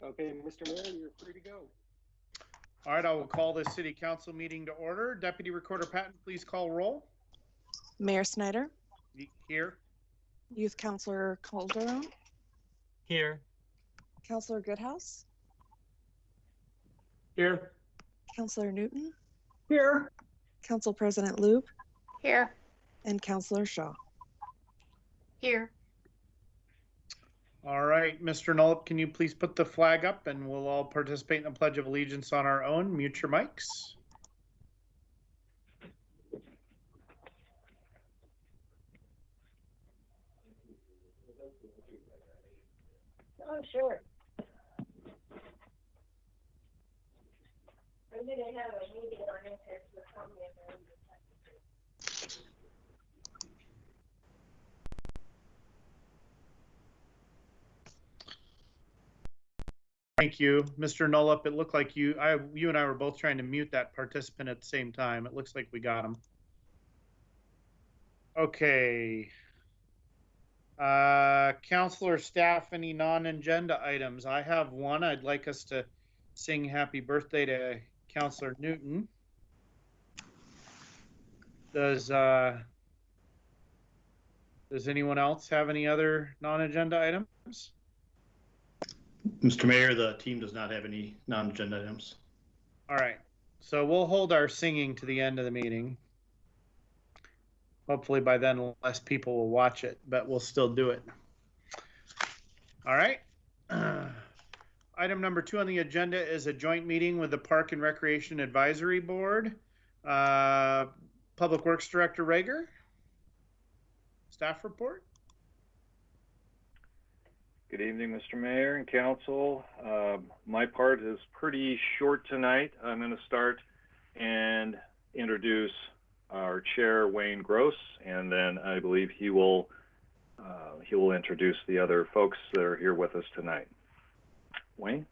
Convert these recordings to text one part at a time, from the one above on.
Okay, Mr. Mayor, you're free to go. All right, I will call this city council meeting to order. Deputy Recorder Patton, please call roll. Mayor Snyder. Here. Youth Councilor Calderon. Here. Councilor Goodhouse. Here. Councilor Newton. Here. Council President Lube. Here. And Councilor Shaw. Here. All right, Mr. Nullip, can you please put the flag up and we'll all participate in the Pledge of Allegiance on our own. Mute your mics. Oh, sure. I think I have a meeting on interest with somebody. Thank you, Mr. Nullip. It looked like you and I were both trying to mute that participant at the same time. It looks like we got him. Okay. Councilor staff, any non-agenda items? I have one. I'd like us to sing happy birthday to Councilor Newton. Does anyone else have any other non-agenda items? Mr. Mayor, the team does not have any non-agenda items. All right, so we'll hold our singing to the end of the meeting. Hopefully by then less people will watch it, but we'll still do it. All right. Item number 2 on the agenda is a joint meeting with the Park and Recreation Advisory Board. Public Works Director Rager. Staff report. Good evening, Mr. Mayor and Council. My part is pretty short tonight. I'm going to start and introduce our chair, Wayne Gross, and then I believe he will introduce the other folks that are here with us tonight. Wayne?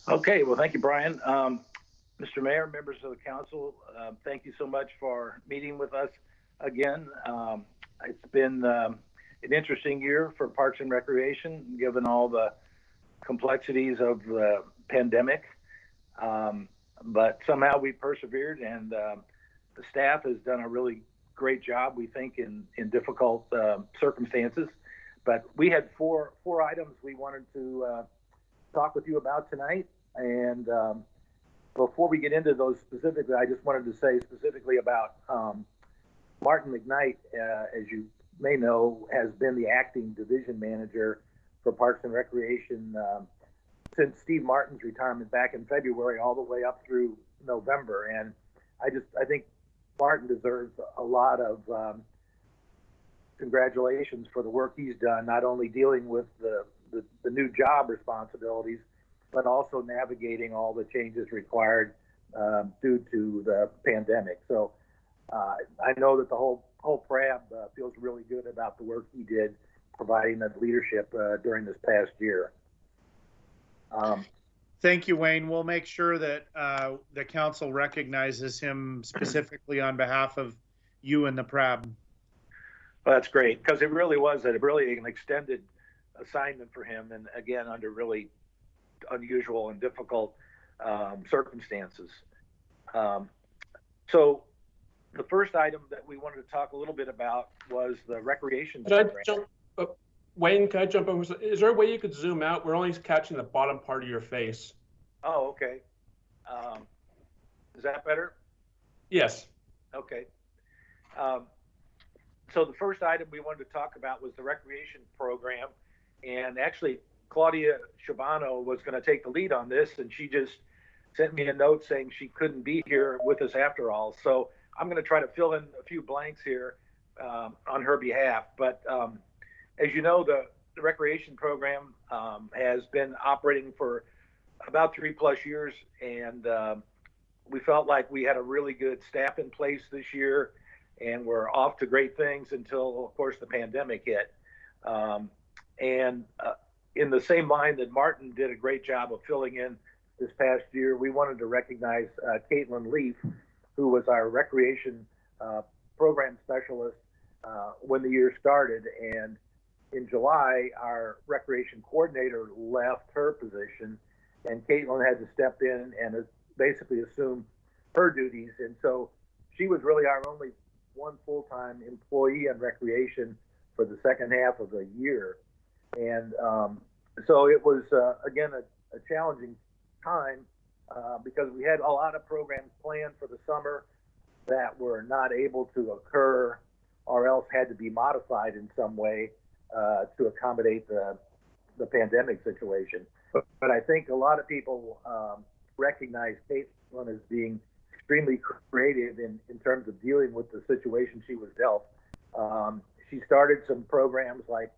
Okay, well, thank you, Brian. Mr. Mayor, members of the council, thank you so much for meeting with us again. It's been an interesting year for Parks and Recreation, given all the complexities of the pandemic. But somehow we persevered, and the staff has done a really great job, we think, in difficult circumstances. But we had four items we wanted to talk with you about tonight. And before we get into those specifically, I just wanted to say specifically about Martin McKnight, as you may know, has been the acting division manager for Parks and Recreation since Steve Martin's retirement back in February all the way up through November. And I think Martin deserves a lot of congratulations for the work he's done, not only dealing with the new job responsibilities, but also navigating all the changes required due to the pandemic. So I know that the whole PRAB feels really good about the work he did providing that leadership during this past year. Thank you, Wayne. We'll make sure that the council recognizes him specifically on behalf of you and the PRAB. Well, that's great, because it really was an extended assignment for him, and again, under really unusual and difficult circumstances. So the first item that we wanted to talk a little bit about was the recreation program. Wayne, can I jump in? Is there a way you could zoom out? We're only catching the bottom part of your face. Oh, okay. Is that better? Yes. Okay. So the first item we wanted to talk about was the recreation program. And actually, Claudia Shabano was going to take the lead on this, and she just sent me a note saying she couldn't be here with us after all. So I'm going to try to fill in a few blanks here on her behalf. But as you know, the recreation program has been operating for about 3+ years, and we felt like we had a really good staff in place this year, and we're off to great things until, of course, the pandemic hit. In the same line that Martin did a great job of filling in this past year, we wanted to recognize Caitlin Leaf, who was our recreation program specialist when the year started. And in July, our recreation coordinator left her position, and Caitlin had to step in and basically assume her duties. And so she was really our only one full-time employee in recreation for the second half of the year. And so it was, again, a challenging time because we had a lot of programs planned for the summer that were not able to occur or else had to be modified in some way to accommodate the pandemic situation. But I think a lot of people recognize Caitlin as being extremely creative in terms of dealing with the situation she was dealt. She started some programs like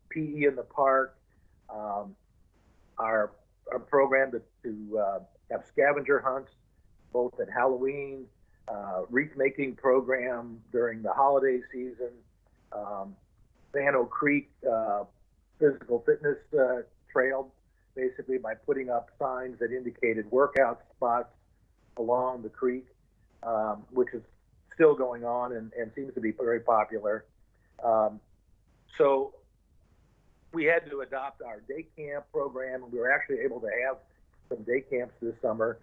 PE in the park, our program to have scavenger hunts both at Halloween, wreath making program during the holiday season, Banno Creek physical fitness trail, basically by putting up signs that indicated workout spots along the creek, which is still going on and seems to be very popular. So we had to adopt our day camp program, and we were actually able to have some day camps this summer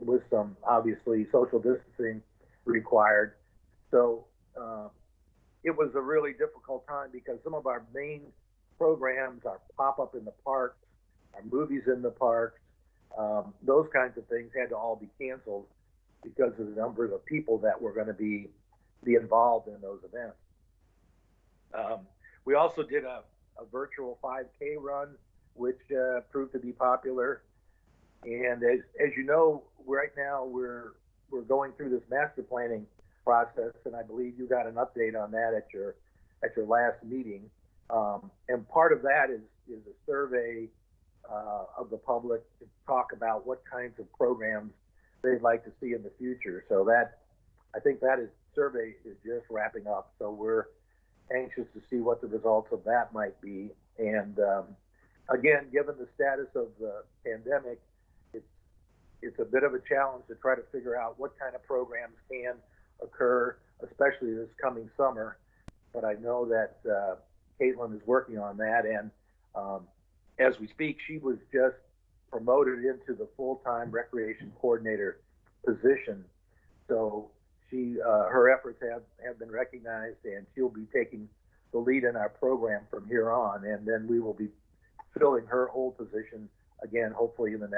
with some obviously social distancing required. So it was a really difficult time because some of our main programs, our pop-up in the parks, our movies in the parks, those kinds of things had to all be canceled because of the number of people that were going to be involved in those events. We also did a virtual 5K run, which proved to be popular. And as you know, right now we're going through this master planning process, and I believe you got an update on that at your last meeting. And part of that is a survey of the public to talk about what kinds of programs they'd like to see in the future. So I think that survey is just wrapping up. So we're anxious to see what the results of that might be. And again, given the status of the pandemic, it's a bit of a challenge to try to figure out what kind of programs can occur, especially this coming summer. But I know that Caitlin is working on that, and as we speak, she was just promoted into the full-time recreation coordinator position. So her efforts have been recognized, and she'll be taking the lead in our program from here on. And then we will be filling her old position again, hopefully in the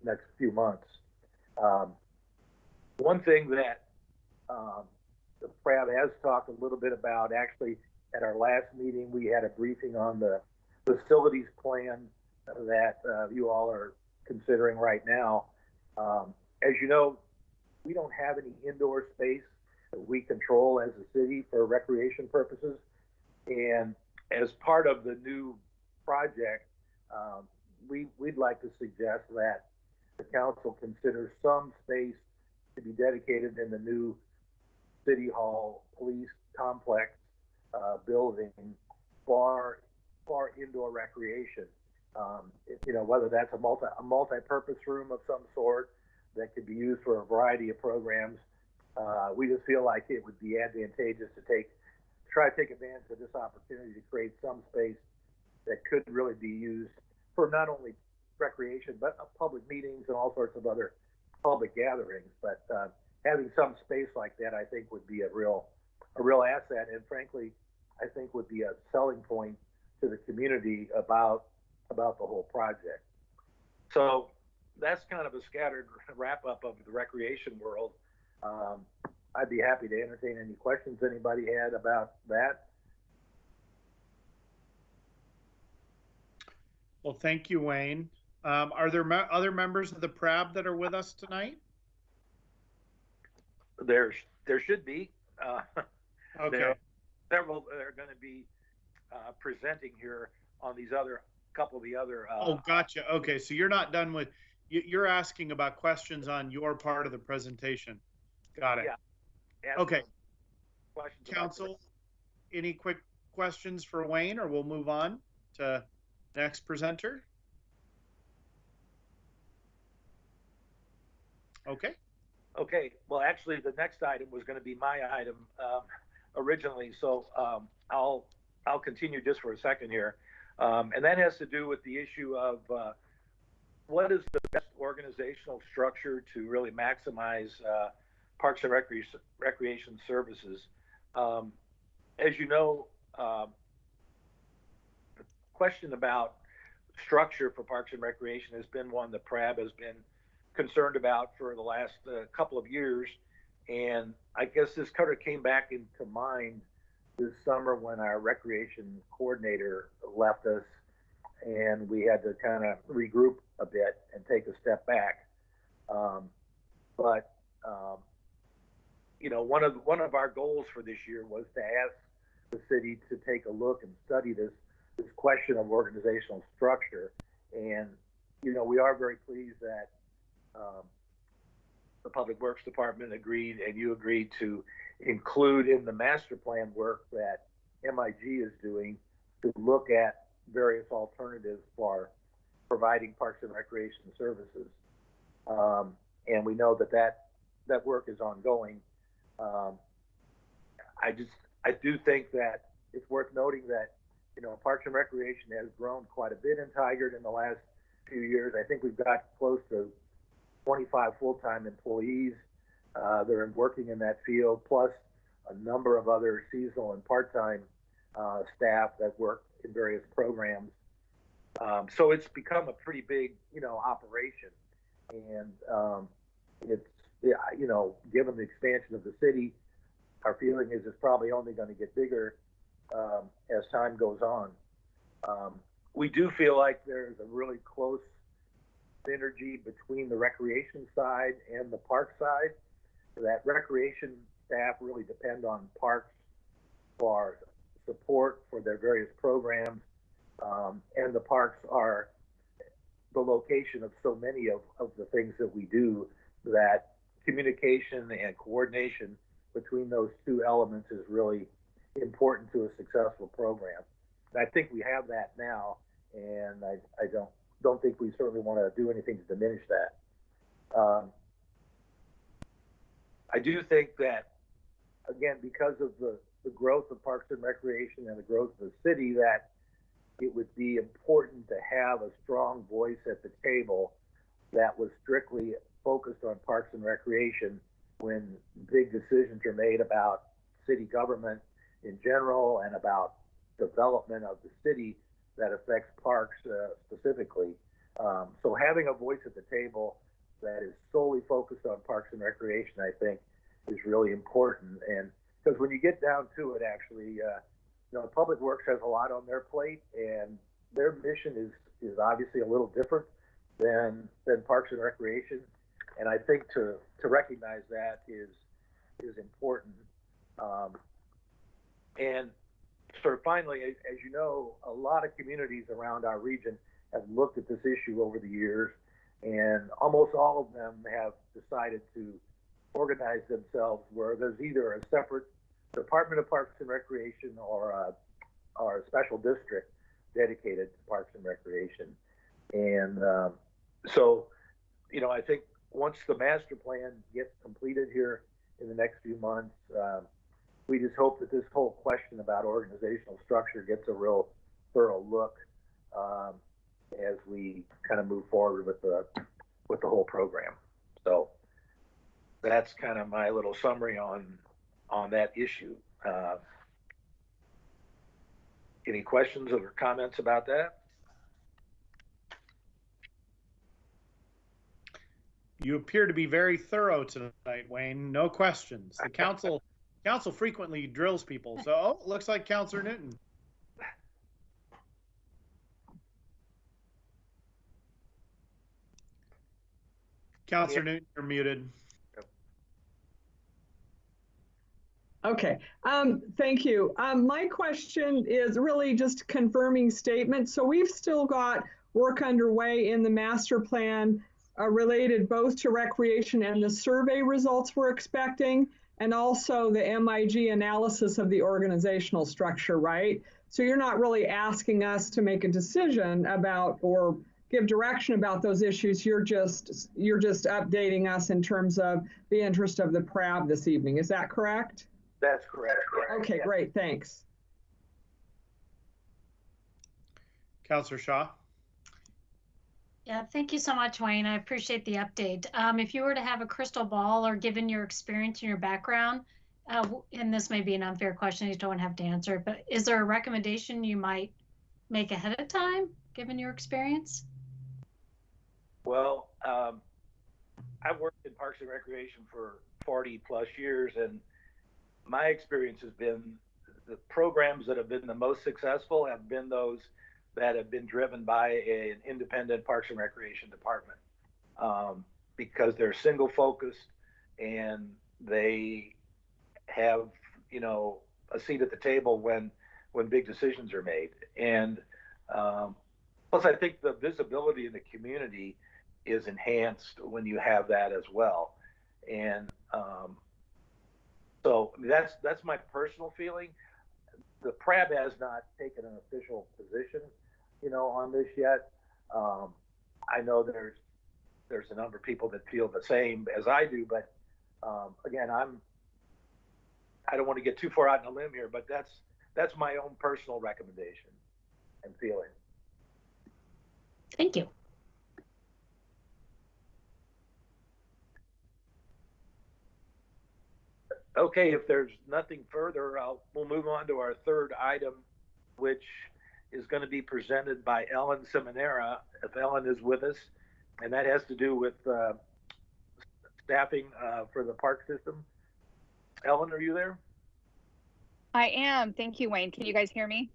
next few months. One thing that the PRAB has talked a little bit about, actually at our last meeting, we had a briefing on the facilities plan that you all are considering right now. As you know, we don't have any indoor space that we control as a city for recreation purposes. And as part of the new project, we'd like to suggest that the council consider some space to be dedicated in the new City Hall police complex building for indoor recreation. Whether that's a multi-purpose room of some sort that could be used for a variety of programs. We just feel like it would be advantageous to try to take advantage of this opportunity to create some space that could really be used for not only recreation, but public meetings and all sorts of other public gatherings. But having some space like that, I think, would be a real asset, and frankly, I think would be a selling point to the community about the whole project. So that's kind of a scattered wrap up of the recreation world. I'd be happy to entertain any questions anybody had about that. Well, thank you, Wayne. Are there other members of the PRAB that are with us tonight? There should be. Okay. There are several that are going to be presenting here on these couple of the other. Oh, gotcha. Okay, so you're not done with. You're asking about questions on your part of the presentation. Got it. Yeah. Okay. Questions. Council, any quick questions for Wayne, or we'll move on to next presenter? Okay. Okay. Well, actually, the next item was going to be my item originally, so I'll I'll continue just for a second here. And that has to do with the issue of what is the best organizational structure to really maximize parks and recreation services. As you know, the question about structure for parks and recreation has been one that PRAB has been concerned about for the last couple of years. And I guess this kind of came back into mind this summer when our recreation coordinator left us, and we had to kind of regroup a bit and take a step back. You know, one of our goals for this year was to ask the city to take a look and study this question of organizational structure. And you know, we are very pleased that the Public Works Department agreed, and you agreed to include in the master plan work that MIG is doing to look at various alternatives for providing parks and recreation services. And we know that work is ongoing. I do think that it's worth noting that, you know, Parks and Recreation has grown quite a bit in Tigard in the last few years. I think we've got close to 25 full-time employees that are working in that field, plus a number of other seasonal and part-time staff that work in various programs. So it's become a pretty big, you know, operation. And it's, you know, given the expansion of the city, our feeling is it's probably only going to get bigger as time goes on. We do feel like there's a really close synergy between the recreation side and the park side. That recreation staff really depend on parks for support for their various programs, and the parks are the location of so many of the things that we do, that communication and coordination between those two elements is really important to a successful program. And I think we have that now, and I don't think we certainly want to do anything to diminish that. I do think that, again, because of the growth of Parks and Recreation and the growth of the city, that it would be important to have a strong voice at the table that was strictly focused on Parks and Recreation when big decisions are made about city government in general and about development of the city that affects parks specifically. So having a voice at the table that is solely focused on Parks and Recreation, I think, is really important. And because when you get down to it, actually, you know, Public Works has a lot on their plate, and their mission is obviously a little different than Parks and Recreation. And I think to recognize that is important. And sort of finally, as you know, a lot of communities around our region have looked at this issue over the years, and almost all of them have decided to organize themselves where there's either a separate Department of Parks and Recreation or a special district dedicated to Parks and Recreation. And so, you know, I think once the master plan gets completed here in the next few months, we just hope that this whole question about organizational structure gets a real thorough look as we kind of move forward with the whole program. So that's kind of my little summary on that issue. Any questions or comments about that? You appear to be very thorough tonight, Wayne. No questions. The council frequently drills people. So, looks like Councilor Newton. Councilor Newton, you're muted. Okay, thank you. My question is really just confirming statement. So we've still got work underway in the master plan related both to recreation and the survey results we're expecting, and also the MIG analysis of the organizational structure, right? So you're not really asking us to make a decision about or give direction about those issues. You're just updating us in terms of the interest of the PRAB this evening. Is that correct? That's correct. Okay, yeah. Great, thanks. Counselor Shaw? Yeah, thank you so much, Wayne. I appreciate the update. If you were to have a crystal ball, or given your experience and your background, and this may be an unfair question, you don't have to answer it, but is there a recommendation you might make ahead of time, given your experience? Well, I've worked in Parks and Recreation for 40 plus years, and my experience has been the programs that have been the most successful have been those that have been driven by an independent Parks and Recreation department, because they're single focused and they have, you know, a seat at the table when big decisions are made. And plus, I think the visibility in the community is enhanced when you have that as well. And so that's my personal feeling. The PRAB has not taken an official position, you know, on this yet. I know there's a number of people that feel the same as I do, but again, I don't want to get too far out on a limb here, but that's my own personal recommendation and feeling. Thank you. Okay, if there's nothing further, we'll move on to our third item, which is going to be presented by Ellen Seminara, if Ellen is with us, and that has to do with staffing for the park system. Ellen, are you there? I am. Thank you, Wayne. Can you guys hear me?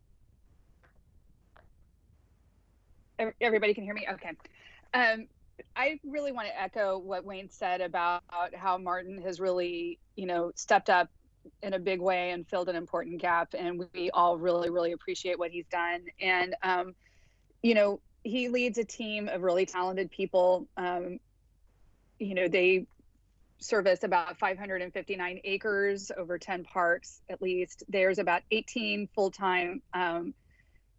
Everybody can hear me? Okay. I really want to echo what Wayne said about how Martin has really, you know, stepped up in a big way and filled an important gap. And we all really, really appreciate what he's done. And, you know, he leads a team of really talented people. You know, they service about 559 acres, over 10 parks at least. There's about 18 full-time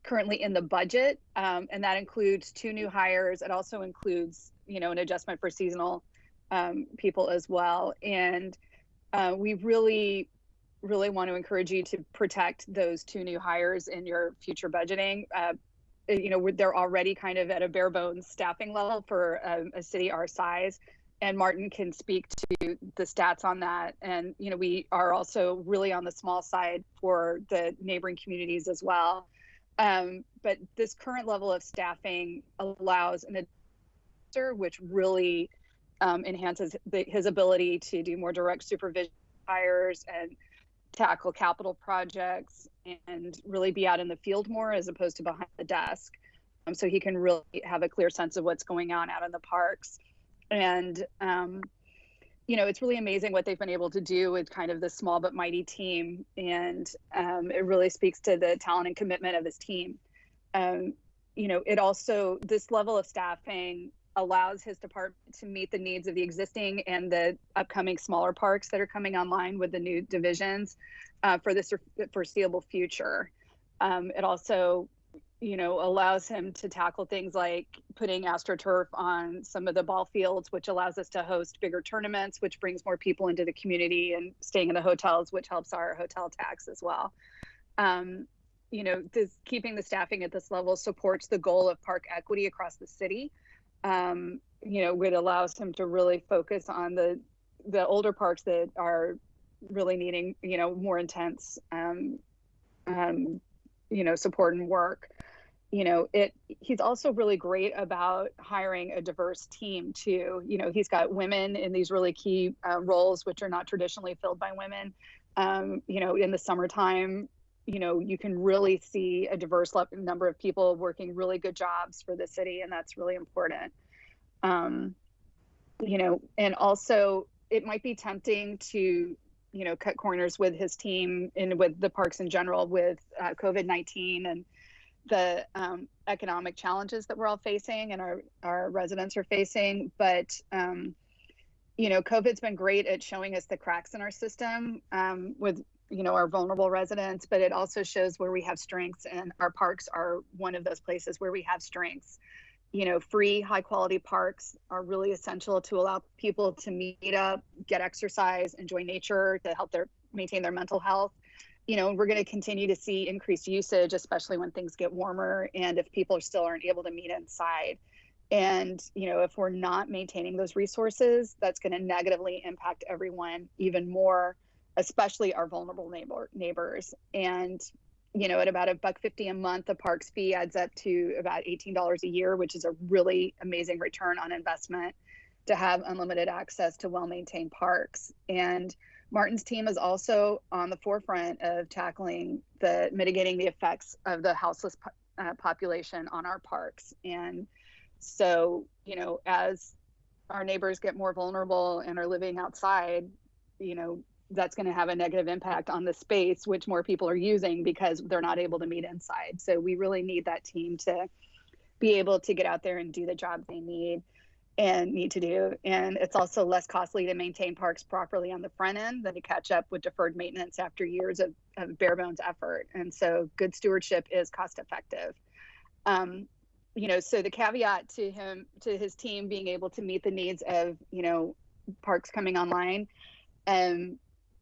currently in the budget, and that includes 2 new hires. It also includes, you know, an adjustment for seasonal people as well. And we really, really want to encourage you to protect those 2 new hires in your future budgeting. You know, they're already kind of at a bare bones staffing level for a city our size. And Martin can speak to the stats on that. And, you know, we are also really on the small side for the neighboring communities as well. But this current level of staffing allows an advisor, which really enhances his ability to do more direct supervision hires and tackle capital projects and really be out in the field more as opposed to behind the desk. So he can really have a clear sense of what's going on out in the parks. And, you know, it's really amazing what they've been able to do with kind of this small but mighty team. And it really speaks to the talent and commitment of his team. You know, it also, this level of staffing allows his department to meet the needs of the existing and the upcoming smaller parks that are coming online with the new divisions for the foreseeable future. It also, you know, allows him to tackle things like putting AstroTurf on some of the ball fields, which allows us to host bigger tournaments, which brings more people into the community, and staying in the hotels, which helps our hotel tax as well. You know, keeping the staffing at this level supports the goal of park equity across the city. You know, it allows him to really focus on the older parks that are really needing, you know, more intense, you know, support and work. You know, he's also really great about hiring a diverse team too. You know, he's got women in these really key roles, which are not traditionally filled by women. You know, in the summertime, you know, you can really see a diverse number of people working really good jobs for the city, and that's really important. You know, and also it might be tempting to, you know, cut corners with his team and with the parks in general with COVID-19 and the economic challenges that we're all facing and our residents are facing. But, you know, COVID's been great at showing us the cracks in our system with, you know, our vulnerable residents, but it also shows where we have strengths, and our parks are one of those places where we have strengths. You know, free, high quality parks are really essential to allow people to meet up, get exercise, enjoy nature, to help maintain their mental health. we're going to continue to see increased usage, especially when things get warmer and if people still aren't able to meet inside. And, if we're not maintaining those resources, that's going to negatively impact everyone even more, especially our vulnerable neighbors. And, at about $1.50 a month, the parks fee adds up to about $18 a year, which is a really amazing return on investment to have unlimited access to well-maintained parks. And Martin's team is also on the forefront of mitigating the effects of the houseless population on our parks. And so, as our neighbors get more vulnerable and are living outside, that's going to have a negative impact on the space, which more people are using because they're not able to meet inside. So we really need that team to be able to get out there and do the job they need to do. And it's also less costly to maintain parks properly on the front end than to catch up with deferred maintenance after years of bare bones effort. And so good stewardship is cost effective. So the caveat to his team being able to meet the needs of, parks coming online,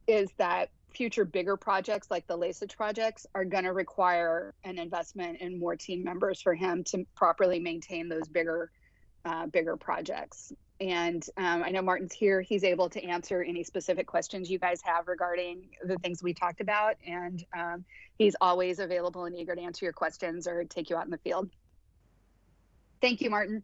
is that future bigger projects like the Lasage projects are going to require an investment in more team members for him to properly maintain those bigger projects. And I know Martin's here. He's able to answer any specific questions you guys have regarding the things we talked about. And he's always available and eager to answer your questions or take you out in the field. Thank you, Martin.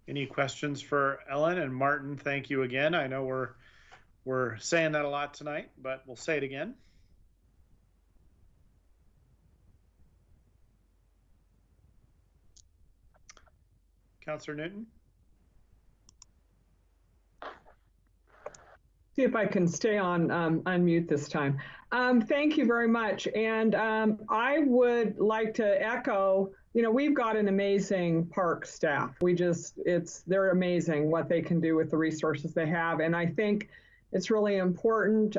Any questions for Ellen and Martin? Thank you again. I know we're saying that a lot tonight, but we'll say it again. Councillor Newton? See if I can stay on unmute this time. Thank you very much. And I would like to echo, we've got an amazing park staff. They're amazing what they can do with the resources they have. And I think it's really important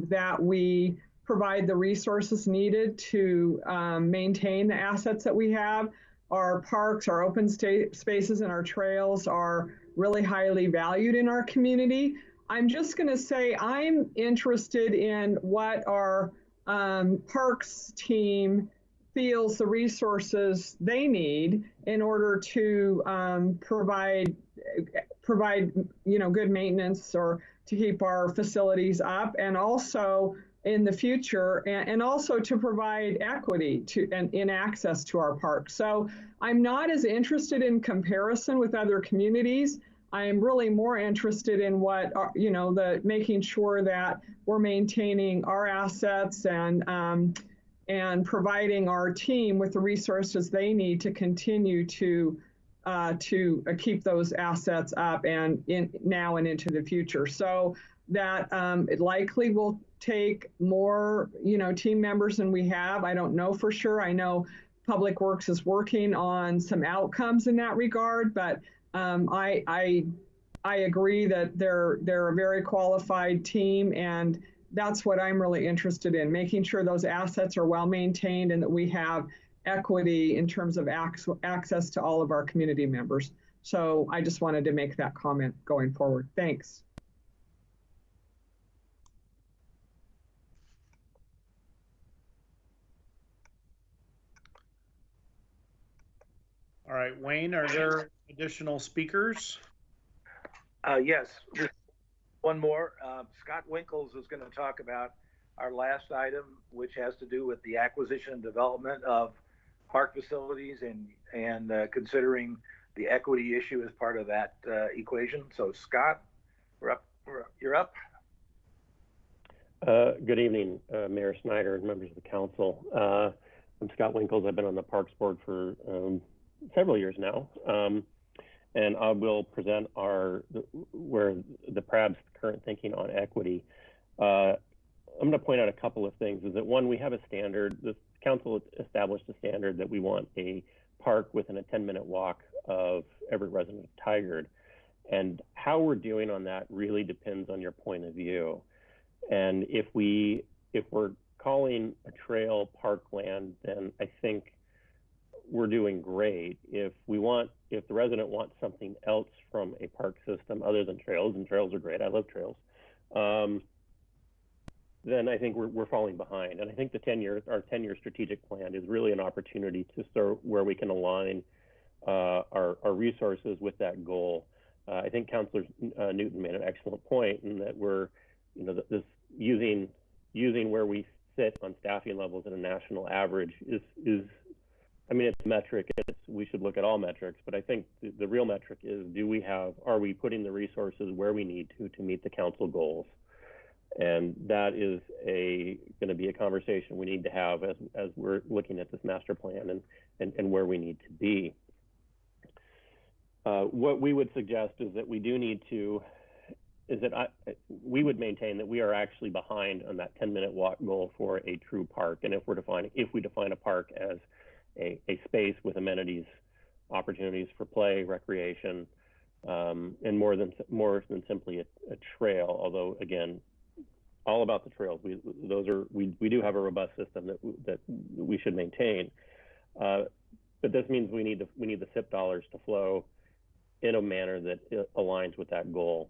that we provide the resources needed to maintain the assets that we have. Our parks, our open spaces, and our trails are really highly valued in our community. I'm just going to say I'm interested in what our parks team feels the resources they need in order to provide good maintenance or to keep our facilities up, and also in the future, and also to provide equity in access to our parks. So I'm not as interested in comparison with other communities. I am really more interested in what, making sure that we're maintaining our assets and providing our team with the resources they need to continue to keep those assets up and now and into the future. So that it likely will take more, team members than we have. I don't know for sure. I know Public Works is working on some outcomes in that regard, but I agree that they're a very qualified team, and that's what I'm really interested in, making sure those assets are well maintained and that we have equity in terms of access to all of our community members. So I just wanted to make that comment going forward. Thanks. All right, Wayne, are there additional speakers? Yes, one more. Scott Winkles is going to talk about our last item, which has to do with the acquisition and development of park facilities and considering the equity issue as part of that equation. So Scott, you're up. Good evening, Mayor Snyder and members of the council. I'm Scott Winkles. I've been on the Parks Board for several years now, and I will present where the PRAB's current thinking on equity. I'm going to point out a couple of things. Is that one, we have a standard. The council established a standard that we want a park within a 10-minute walk of every resident of Tigard, and how we're doing on that really depends on your point of view. And if we're calling a trail parkland, then I think we're doing great. If the resident wants something else from a park system other than trails, and trails are great, I love trails, then I think we're falling behind. And I think our 10-year strategic plan is really an opportunity to start where we can align our resources with that goal. I think Councillor Newton made an excellent point in that we're, this using where we sit on staffing levels at a national average is I mean, it's a metric. We should look at all metrics, but I think the real metric is, are we putting the resources where we need to meet the council goals? And that is going to be a conversation we need to have as we're looking at this master plan and where we need to be. What we would suggest is that we would maintain that we are actually behind on that 10-minute walk goal for a true park. And if we define a park as a space with amenities, opportunities for play, recreation, and more than simply a trail. Although again, all about the trails. We do have a robust system that we should maintain. But this means we need the SIP dollars to flow in a manner that aligns with that goal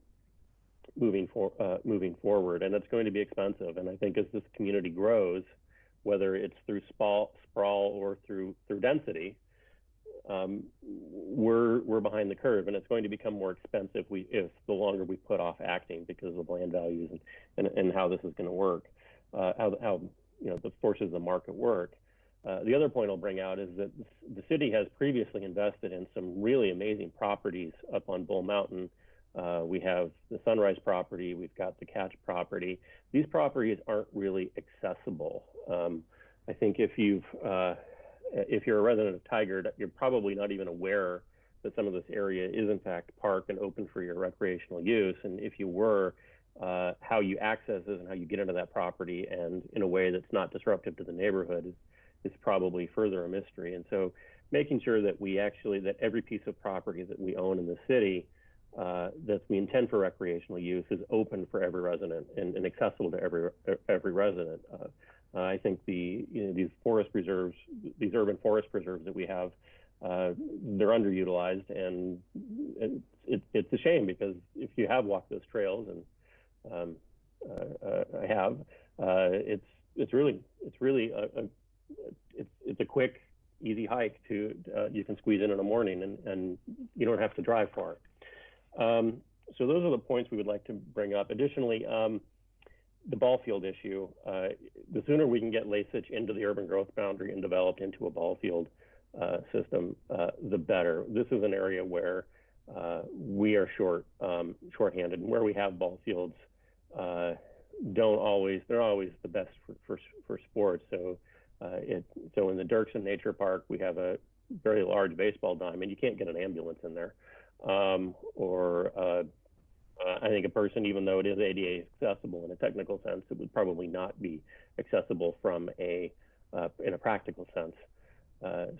moving forward. And it's going to be expensive. And I think as this community grows, whether it's through sprawl or through density, we're behind the curve, and it's going to become more expensive if the longer we put off acting because of land values and how this is going to work, how the forces of the market work. The other point I'll bring out is that the city has previously invested in some really amazing properties up on Bull Mountain. We have the Sunrise property, we've got the Catch property. These properties aren't really accessible. I think if you're a resident of Tigard, you're probably not even aware that some of this area is in fact park and open for your recreational use. And if you were, how you access it and how you get into that property and in a way that's not disruptive to the neighborhood is probably further a mystery. And so making sure that that every piece of property that we own in the city that we intend for recreational use is open for every resident and accessible to every resident. I think these forest preserves, these urban forest preserves that we have, they're underutilized, and it's a shame because if you have walked those trails, and I have, it's really a quick, easy hike to you can squeeze in the morning, and you don't have to drive far. So those are the points we would like to bring up. Additionally, the ball field issue, the sooner we can get Lasich into the urban growth boundary and developed into a ball field system, the better. This is an area where we are shorthanded, and where we have ball fields, they're always the best for sports. So in the Dirksen Nature Park, we have a very large baseball diamond. You can't get an ambulance in there. I think a person, even though it is ADA accessible in a technical sense, it would probably not be accessible from in a practical sense.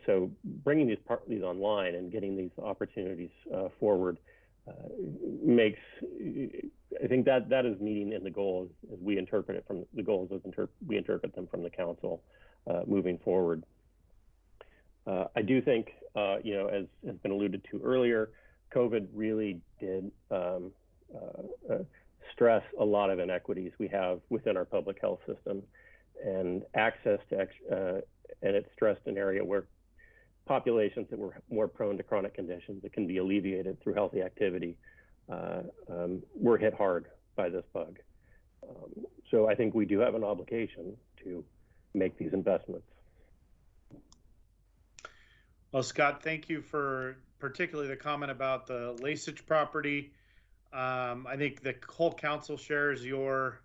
So bringing these online and getting these opportunities forward makes, I think that is meeting in the goals as we interpret it from the goals as we interpret them from the council moving forward. I do think, as has been alluded to earlier, COVID really did stress a lot of inequities we have within our public health system, and access to, and it stressed an area where populations that were more prone to chronic conditions that can be alleviated through healthy activity were hit hard by this bug. So I think we do have an obligation to make these investments. Well, Scott, thank you for particularly the comment about the Lasich property. I think the whole council shares your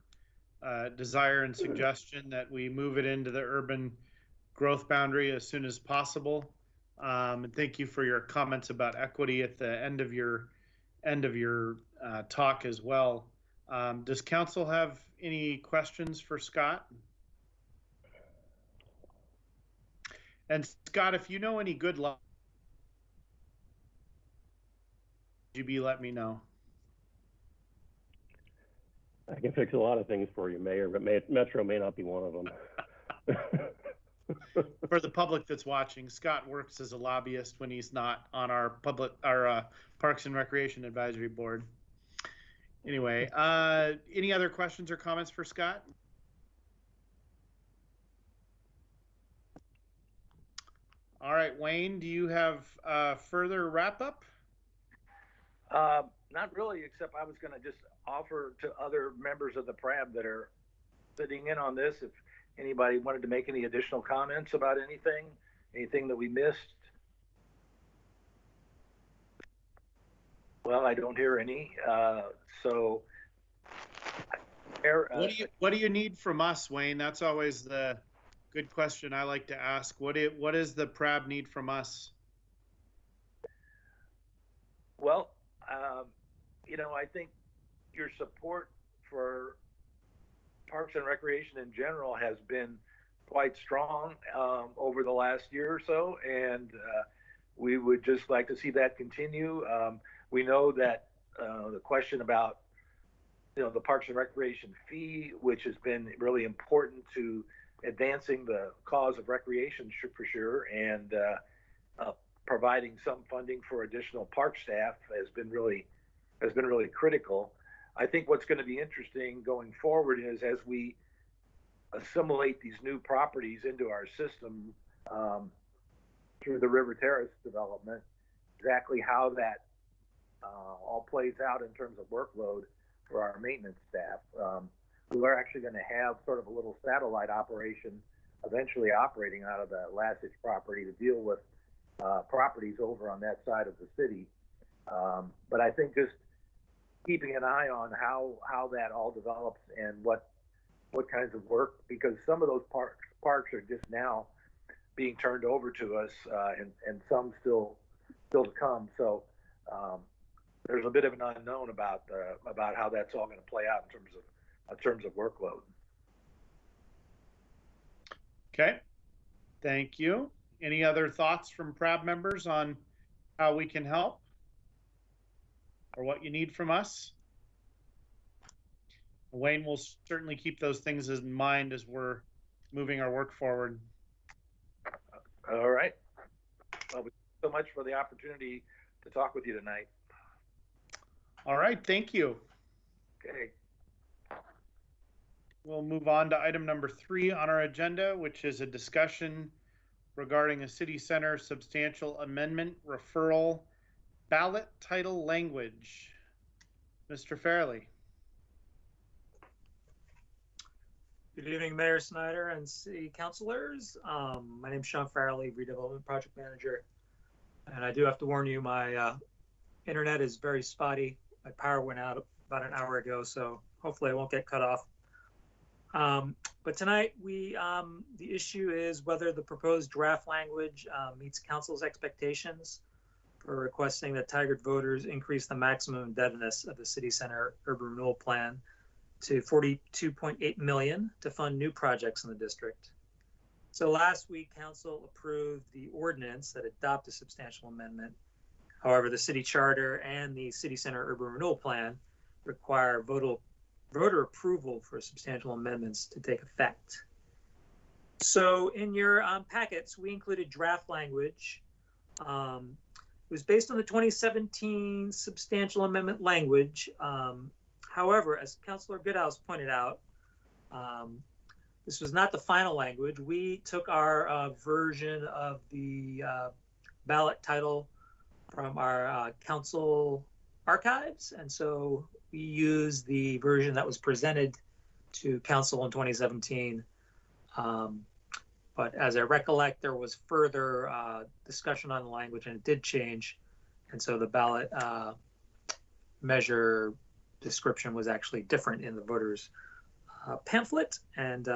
desire and suggestion that we move it into the urban growth boundary as soon as possible. And thank you for your comments about equity at the end of your talk as well. Does council have any questions for Scott? And Scott, if you know any good luck, let me know. I can fix a lot of things for you, Mayor, but Metro may not be one of them. For the public that's watching, Scott works as a lobbyist when he's not on our Parks and Recreation Advisory Board. Anyway, any other questions or comments for Scott? All right, Wayne, do you have further wrap up? Not really, except I was going to just offer to other members of the PRAB that are sitting in on this, if anybody wanted to make any additional comments about anything that we missed. Well, I don't hear any. What do you need from us, Wayne? That's always the good question I like to ask. What does the PRAB need from us? Well, I think your support for Parks and Recreation in general has been quite strong over the last year or so, and we would just like to see that continue. We know that the question about the Parks and Recreation fee, which has been really important to advancing the cause of recreation for sure, and providing some funding for additional park staff has been really critical. I think what's going to be interesting going forward is as we assimilate these new properties into our system through the River Terrace development, exactly how that all plays out in terms of workload for our maintenance staff. We're actually going to have sort of a little satellite operation eventually operating out of the Lasich property to deal with properties over on that side of the city. But I think just keeping an eye on how that all develops and what kinds of work, because some of those parks are just now being turned over to us, and some still to come. So there's a bit of an unknown about how that's all going to play out in terms of workload. Okay, thank you. Any other thoughts from PRAB members on how we can help or what you need from us? Wayne will certainly keep those things in mind as we're moving our work forward. All right. Well, thank you so much for the opportunity to talk with you tonight. All right, thank you. Okay. We'll move on to item number 3 on our agenda, which is a discussion regarding a city center substantial amendment referral ballot title language. Mr. Fairley. Good evening, Mayor Snyder and city councilors. My name is Sean Farley, redevelopment project manager. And I do have to warn you, my internet is very spotty. My power went out about an hour ago, so hopefully I won't get cut off. But tonight the issue is whether the proposed draft language meets council's expectations for requesting that Tigard voters increase the maximum indebtedness of the city center urban renewal plan to $42.8 million to fund new projects in the district. So last week, council approved the ordinance that adopt a substantial amendment. However, the city charter and the city center urban renewal plan require voter approval for substantial amendments to take effect. So in your packets, we included draft language. It was based on the 2017 substantial amendment language. However, as Councilor Goodhouse pointed out, this was not the final language. We took our version of the ballot title from our council archives, and so we used the version that was presented to council in 2017. But as I recollect, there was further discussion on the language, and it did change, and so the ballot measure description was actually different in the voters pamphlet, and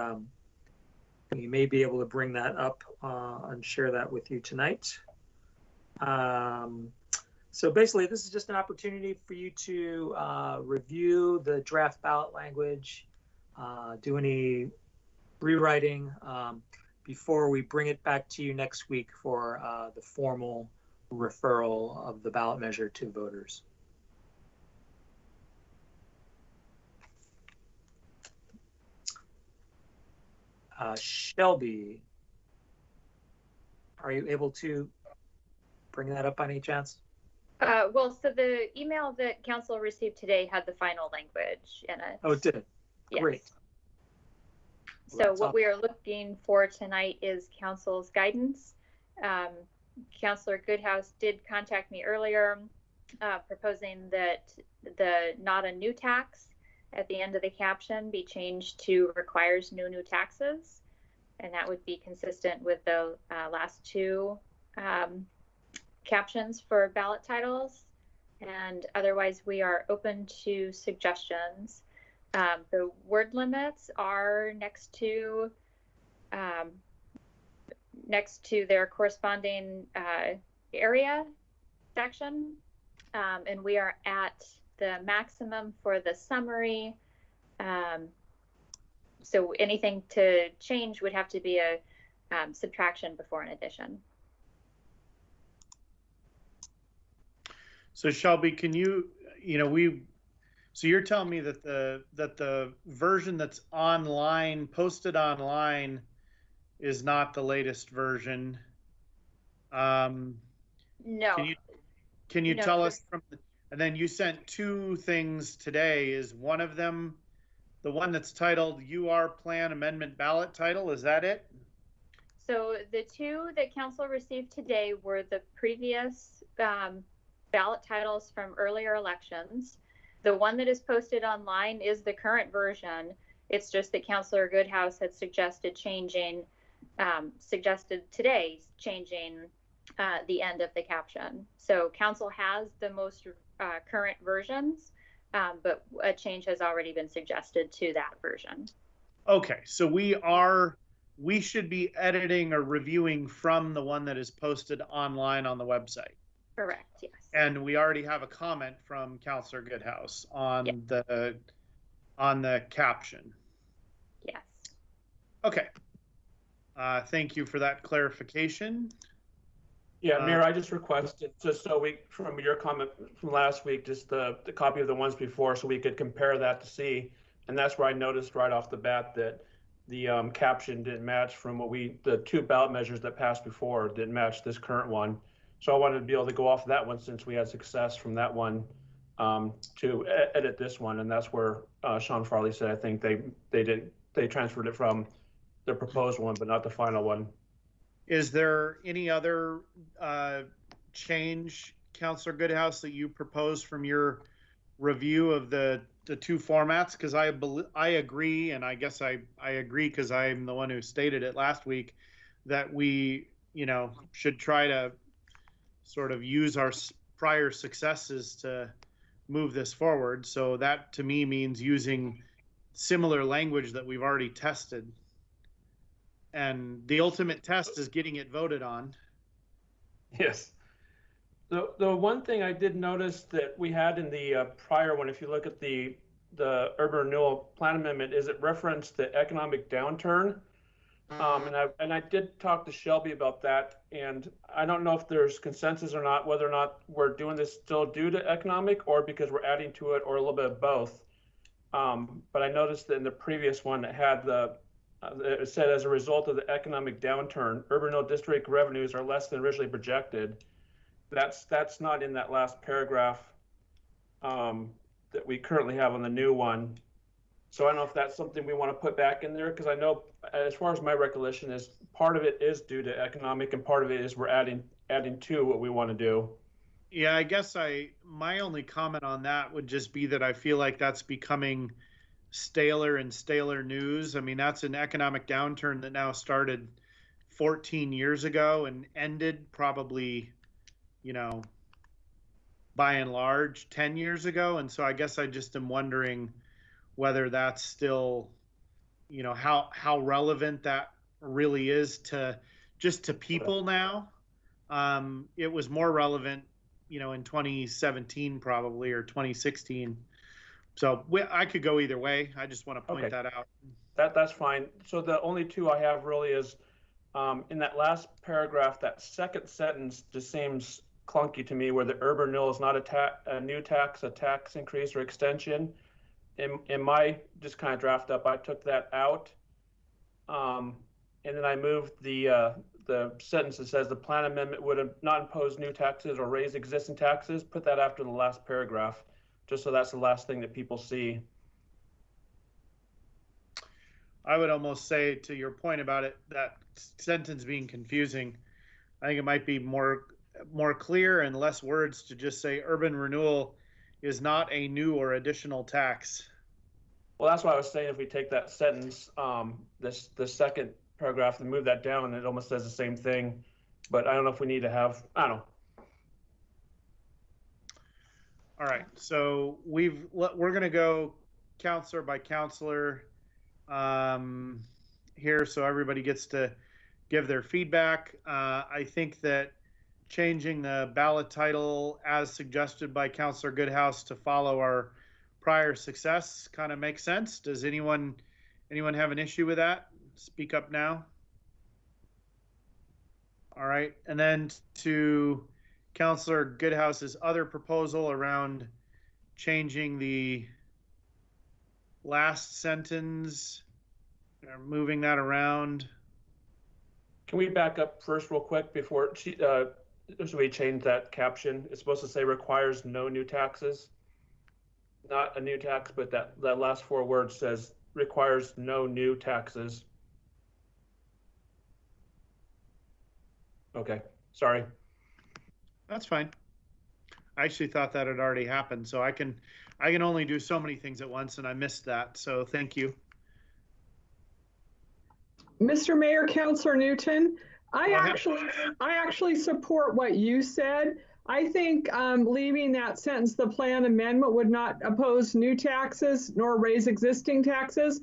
we may be able to bring that up and share that with you tonight. So basically, this is just an opportunity for you to review the draft ballot language, do any rewriting before we bring it back to you next week for the formal referral of the ballot measure to voters. Shelby, Are you able to bring that up by any chance? Well, so the email that council received today had the final language in it. Oh, it did. Yes. Great. So Well, what we are looking for tonight is council's guidance. Councilor Goodhouse did contact me earlier, proposing that the not a new tax at the end of the caption be changed to requires new taxes. And that would be consistent with the last two captions for ballot titles. And otherwise, we are open to suggestions. The word limits are next to their corresponding area section. And we are at the maximum for the summary. So anything to change would have to be a subtraction before an addition. So Shelby, can you, so you're telling me that the version that's online, posted online, is not the latest version. No. Can you No, tell us and then you sent two things today. Is one of them the one that's titled UR Plan Amendment Ballot Title? Is that it? So the two that council received today were the previous ballot titles from earlier elections. The one that is posted online is the current version. It's just that Councilor Goodhouse had suggested changing, the end of the caption. So council has the most current versions, but a change has already been suggested to that version. Okay, so we should be editing or reviewing from the one that is posted online on the website. Correct, yes. And we already have a comment from Councilor Goodhouse on the caption. Yes. Okay. Thank you for that clarification. Yeah, Mayor, I just requested, just so we, from your comment from last week, just the copy of the ones before so we could compare that to see. And that's where I noticed right off the bat that the caption didn't match from the two ballot measures that passed before didn't match this current one. So I wanted to be able to go off of that one since we had success from that one to edit this one. And that's where Sean Farley said, I think they transferred it from the proposed one, but not the final one. Is there any other change, Councilor Goodhouse, that you proposed from your review of the two formats? Because I agree, and I guess I agree because I'm the one who stated it last week, that we should try to sort of use our prior successes to move this forward. So that to me means using similar language that we've already tested. And the ultimate test is getting it voted on. Yes. The one thing I did notice that we had in the prior one, if you look at the Urban Renewal Plan Amendment, is it referenced the economic downturn. And I did talk to Shelby about that, and I don't know if there's consensus or not, whether or not we're doing this still due to economic or because we're adding to it or a little bit of both. But I noticed that in the previous one it had it said as a result of the economic downturn, urban renewal district revenues are less than originally projected. That's not in that last paragraph that we currently have on the new one. So I don't know if that's something we want to put back in there, because I know, as far as my recollection is, part of it is due to economic and part of it is we're adding to what we want to do. Yeah, I guess my only comment on that would just be that I feel like that's becoming staler and staler news. I mean, that's an economic downturn that now started 14 years ago and ended probably, by and large 10 years ago. And so I guess I just am wondering whether that's still, how relevant that really is to people now. It was more relevant, in 2017 probably, or 2016. So I could go either way. I just want to point that out. That's fine. So the only two I have really is in that last paragraph, that second sentence just seems clunky to me, where the urban renewal is not a new tax, a tax increase or extension. In my just kind of draft up, I took that out. And then I moved the the sentence that says the plan amendment would not impose new taxes or raise existing taxes, put that after the last paragraph, just so that's the last thing that people see. I would almost say, to your point about it, that sentence being confusing, I think it might be more clear and less words to just say urban renewal is not a new or additional tax. Well, that's why I was saying if we take that sentence, the second paragraph and move that down, it almost says the same thing. But I don't know if we need to have, I don't know. All right, so we're going to go counselor by counselor here, so everybody gets to give their feedback. I think that changing the ballot title as suggested by Councilor Goodhouse to follow our prior success kind of makes sense. Does anyone have an issue with that? Speak up now. All right, and then to Councilor Goodhouse's other proposal around changing the last sentence, or moving that around. Can we back up first real quick before we change that caption? It's supposed to say requires no new taxes. Not a new tax, but that last 4 words says requires no new taxes. Okay, sorry. That's fine. I actually thought that had already happened, so I can only do so many things at once, and I missed that, so thank you. Mr. Mayor, Councilor Newton, I actually support what you said. I think leaving that sentence, the plan amendment would not oppose new taxes nor raise existing taxes.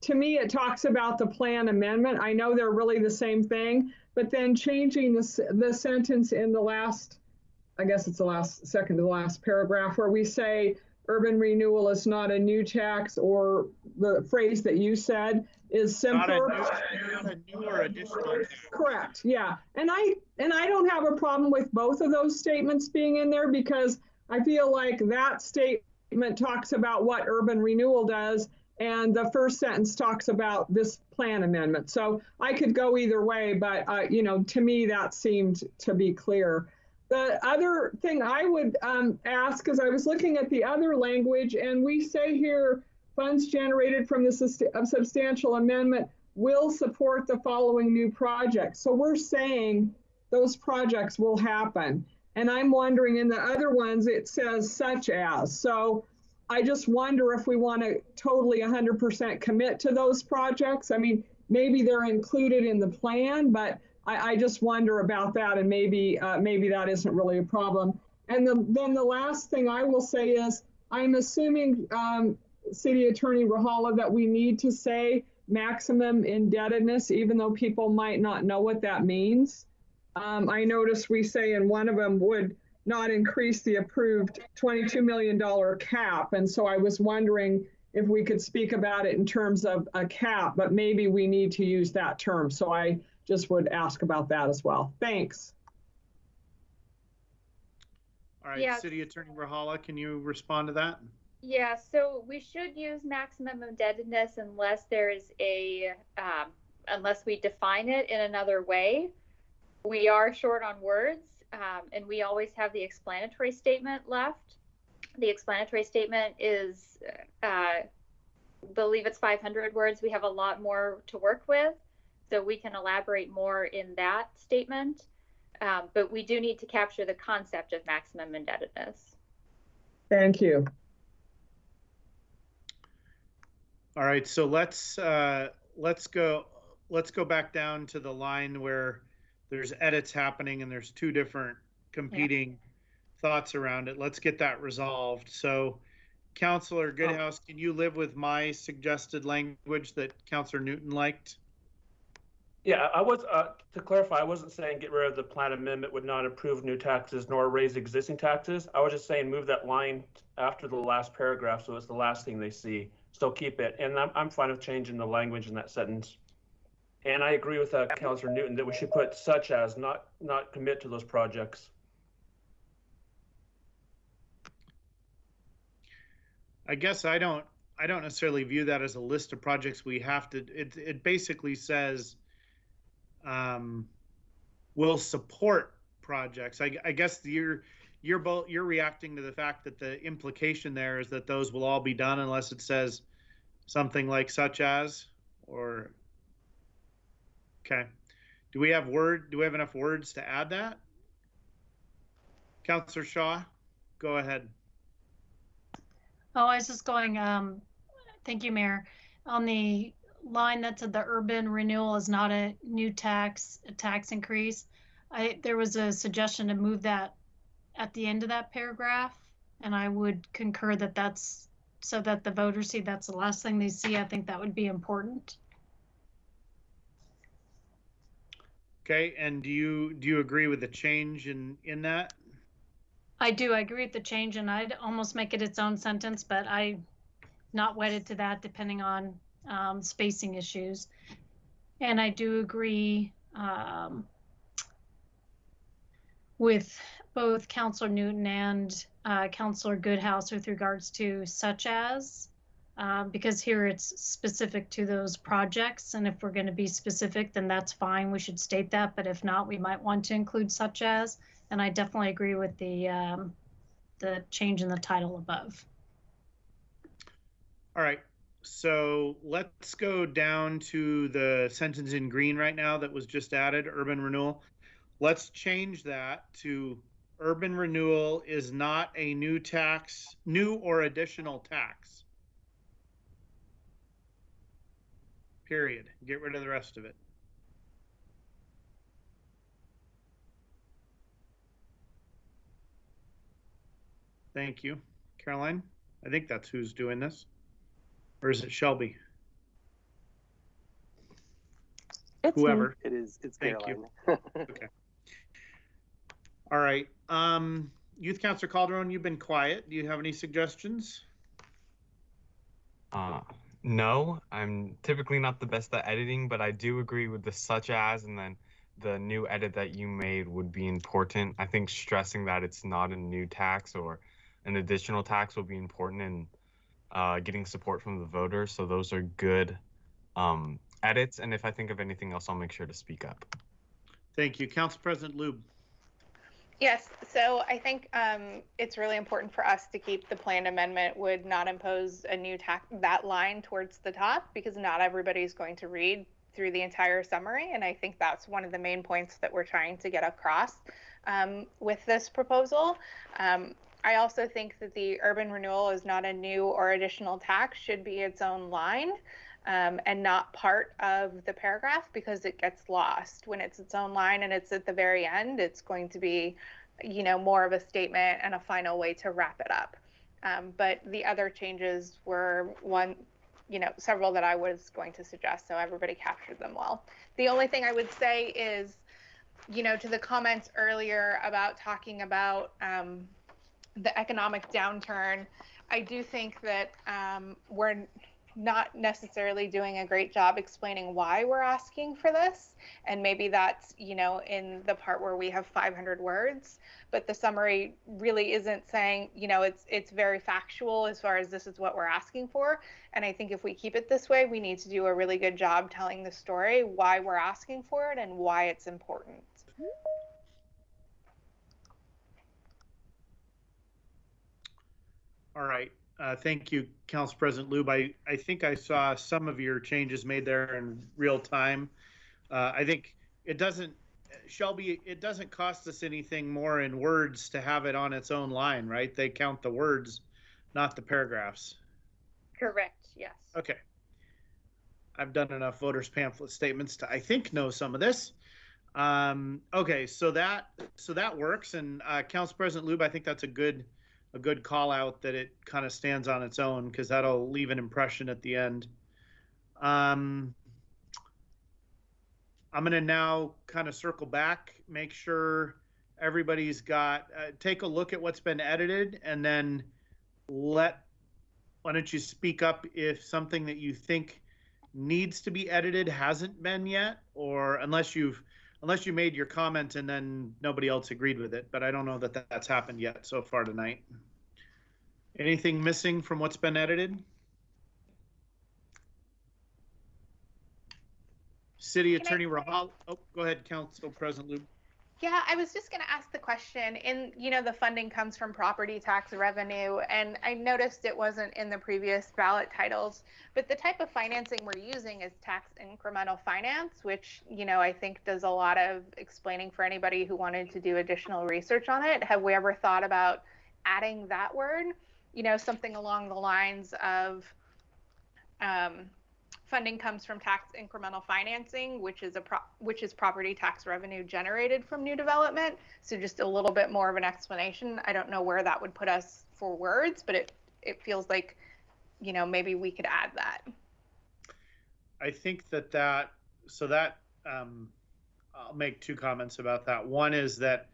To me, it talks about the plan amendment. I know they're really the same thing, but then changing the sentence in the last, I guess it's the second to the last paragraph, where we say urban renewal is not a new tax, or the phrase that you said is simpler. Not a new or additional tax. Correct. Yeah. And I don't have a problem with both of those statements being in there, because I feel like that statement talks about what urban renewal does, and the first sentence talks about this plan amendment. So I could go either way, but to me that seemed to be clear. The other thing I would ask is, I was looking at the other language, and we say here, funds generated from the substantial amendment will support the following new projects. So we're saying those projects will happen. And I'm wondering, in the other ones, it says such as. So I just wonder if we want to totally 100% commit to those projects. I mean, maybe they're included in the plan, but I just wonder about that, and maybe that isn't really a problem. And then the last thing I will say is, I'm assuming, City Attorney Rahala, that we need to say maximum indebtedness, even though people might not know what that means. I noticed we say in one of them would not increase the approved $22 million cap. And so I was wondering if we could speak about it in terms of a cap, but maybe we need to use that term. So I just would ask about that as well. Thanks. All right, Yes. City Attorney Rahala, can you respond to that? Yeah, so we should use maximum indebtedness unless there's unless we define it in another way. We are short on words, and we always have the explanatory statement left. The explanatory statement is, believe it's 500 words. We have a lot more to work with, so we can elaborate more in that statement. But we do need to capture the concept of maximum indebtedness. Thank you. All right, so let's go back down to the line where there's edits happening and there's 2 different competing thoughts around it. Let's get that resolved. So, Councilor Goodhouse, can you live with my suggested language that Councilor Newton liked? Yeah, I was, to clarify, I wasn't saying get rid of the plan amendment would not approve new taxes nor raise existing taxes. I was just saying move that line after the last paragraph, so it's the last thing they see. Still keep it, and I'm fine with changing the language in that sentence. And I agree with Councilor Newton that we should put such as, not commit to those projects. I guess I don't necessarily view that as a list of projects we have to. It basically says will support projects. I guess you're reacting to the fact that the implication there is that those will all be done unless it says something like such as, or, okay. Do we have enough words to add that? Councillor Shaw, go ahead. Oh, I was just going, thank you, Mayor. On the line that said the urban renewal is not a new tax, a tax increase, there was a suggestion to move that at the end of that paragraph, and I would concur that that's so that the voters see that's the last thing they see. I think that would be important. Okay, and do you agree with the change in that? I do. I agree with the change, and I'd almost make it its own sentence, but I'm not wedded to that depending on spacing issues. And I do agree with both Councillor Newton and Councillor Goodhouse with regards to such as, because here it's specific to those projects. And if we're going to be specific, then that's fine. We should state that. But if not, we might want to include such as. And I definitely agree with the change in the title above. All right, so let's go down to the sentence in green right now that was just added, urban renewal. Let's change that to urban renewal is not a new tax, new or additional tax. Period. Get rid of the rest of it. Thank you. Caroline, I think that's who's doing this. Or is it Shelby? It's Whoever. It is. It's Thank Caroline. you. Okay. All right. Youth Councilor Calderon, you've been quiet. Do you have any suggestions? No, I'm typically not the best at editing, but I do agree with the such as, and then the new edit that you made would be important. I think stressing that it's not a new tax or an additional tax will be important in getting support from the voters. So those are good edits. And if I think of anything else, I'll make sure to speak up. Thank you. Council President Lube. Yes, so I think it's really important for us to keep the planned amendment would not impose a new tax, that line towards the top, because not everybody's going to read through the entire summary. And I think that's one of the main points that we're trying to get across with this proposal. I also think that the urban renewal is not a new or additional tax, should be its own line and not part of the paragraph, because it gets lost. When it's its own line and it's at the very end, it's going to be, you know, more of a statement and a final way to wrap it up. But the other changes were several that I was going to suggest, so everybody captured them well. The only thing I would say is, you know, to the comments earlier about talking about the economic downturn, I do think that we're not necessarily doing a great job explaining why we're asking for this. And maybe that's, you know, in the part where we have 500 words, but the summary really isn't saying, you know, it's very factual as far as this is what we're asking for. And I think if we keep it this way, we need to do a really good job telling the story, why we're asking for it and why it's important. All right. Thank you, Council President Lube. I think I saw some of your changes made there in real time. I think it doesn't, Shelby, it doesn't cost us anything more in words to have it on its own line, right? They count the words, not the paragraphs. Correct, yes. Okay. I've done enough voters pamphlet statements to, I think, know some of this. Okay, so that works. And Council President Lube, I think that's a good call out that it kind of stands on its own, because that'll leave an impression at the end. I'm going to now kind of circle back, make sure everybody's got, take a look at what's been edited, and then why don't you speak up if something that you think needs to be edited hasn't been yet, or unless you made your comment and then nobody else agreed with it, but I don't know that that's happened yet so far tonight. Anything missing from what's been edited? City Attorney Rahal. Oh, go ahead, Council President Lube. Yeah, I was just going to ask the question. The funding comes from property tax revenue, and I noticed it wasn't in the previous ballot titles, but the type of financing we're using is tax incremental finance, which, I think does a lot of explaining for anybody who wanted to do additional research on it. Have we ever thought about adding that word? Something along the lines of, funding comes from tax incremental financing, which is property tax revenue generated from new development. So just a little bit more of an explanation. I don't know where that would put us for words, but it feels like, maybe we could add that. I think I'll make two comments about that. One is that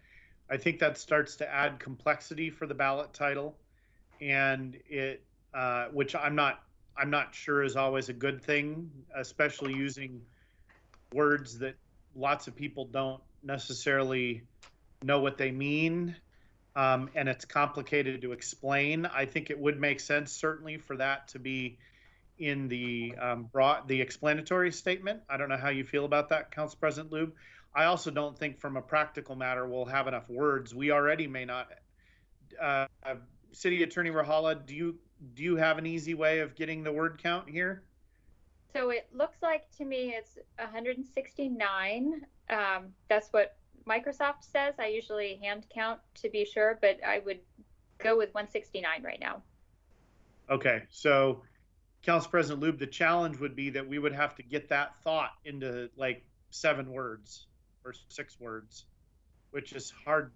I think that starts to add complexity for the ballot title, and which I'm not sure is always a good thing, especially using words that lots of people don't necessarily know what they mean, and it's complicated to explain. I think it would make sense, certainly, for that to be in the explanatory statement. I don't know how you feel about that, Council President Lube. I also don't think, from a practical matter, we'll have enough words. We already may not. City Attorney Rahala, do you have an easy way of getting the word count here? So it looks like to me it's 169. That's what Microsoft says. I usually hand count to be sure, but I would go with 169 right now. Okay, so Council President Lube, the challenge would be that we would have to get that thought into like 7 words or 6 words, which is hard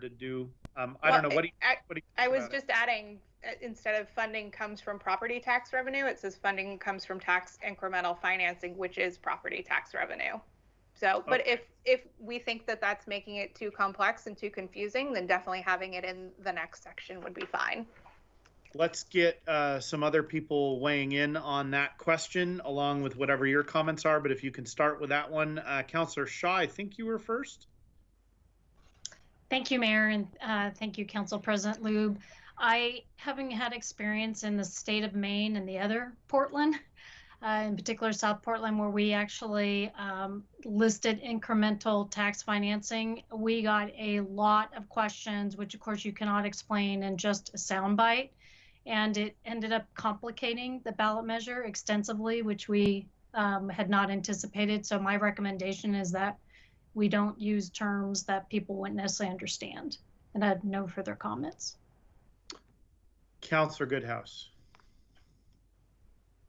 to do. I don't know. What do you I was just adding, instead of funding comes from property tax revenue, it says funding comes from tax incremental financing, which is property tax revenue. So, but if we think that that's making it too complex and too confusing, then definitely having it in the next section would be fine. Let's get some other people weighing in on that question, along with whatever your comments are. But if you can start with that one, Councilor Shaw, I think you were first. Thank you, Mayor, and thank you, Council President Lube. Having had experience in the state of Maine and the other Portland, in particular South Portland, where we actually listed incremental tax financing, we got a lot of questions, which of course you cannot explain in just a soundbite. And it ended up complicating the ballot measure extensively, which we had not anticipated. So my recommendation is that we don't use terms that people wouldn't necessarily understand. And I have no further comments. Councilor Goodhouse.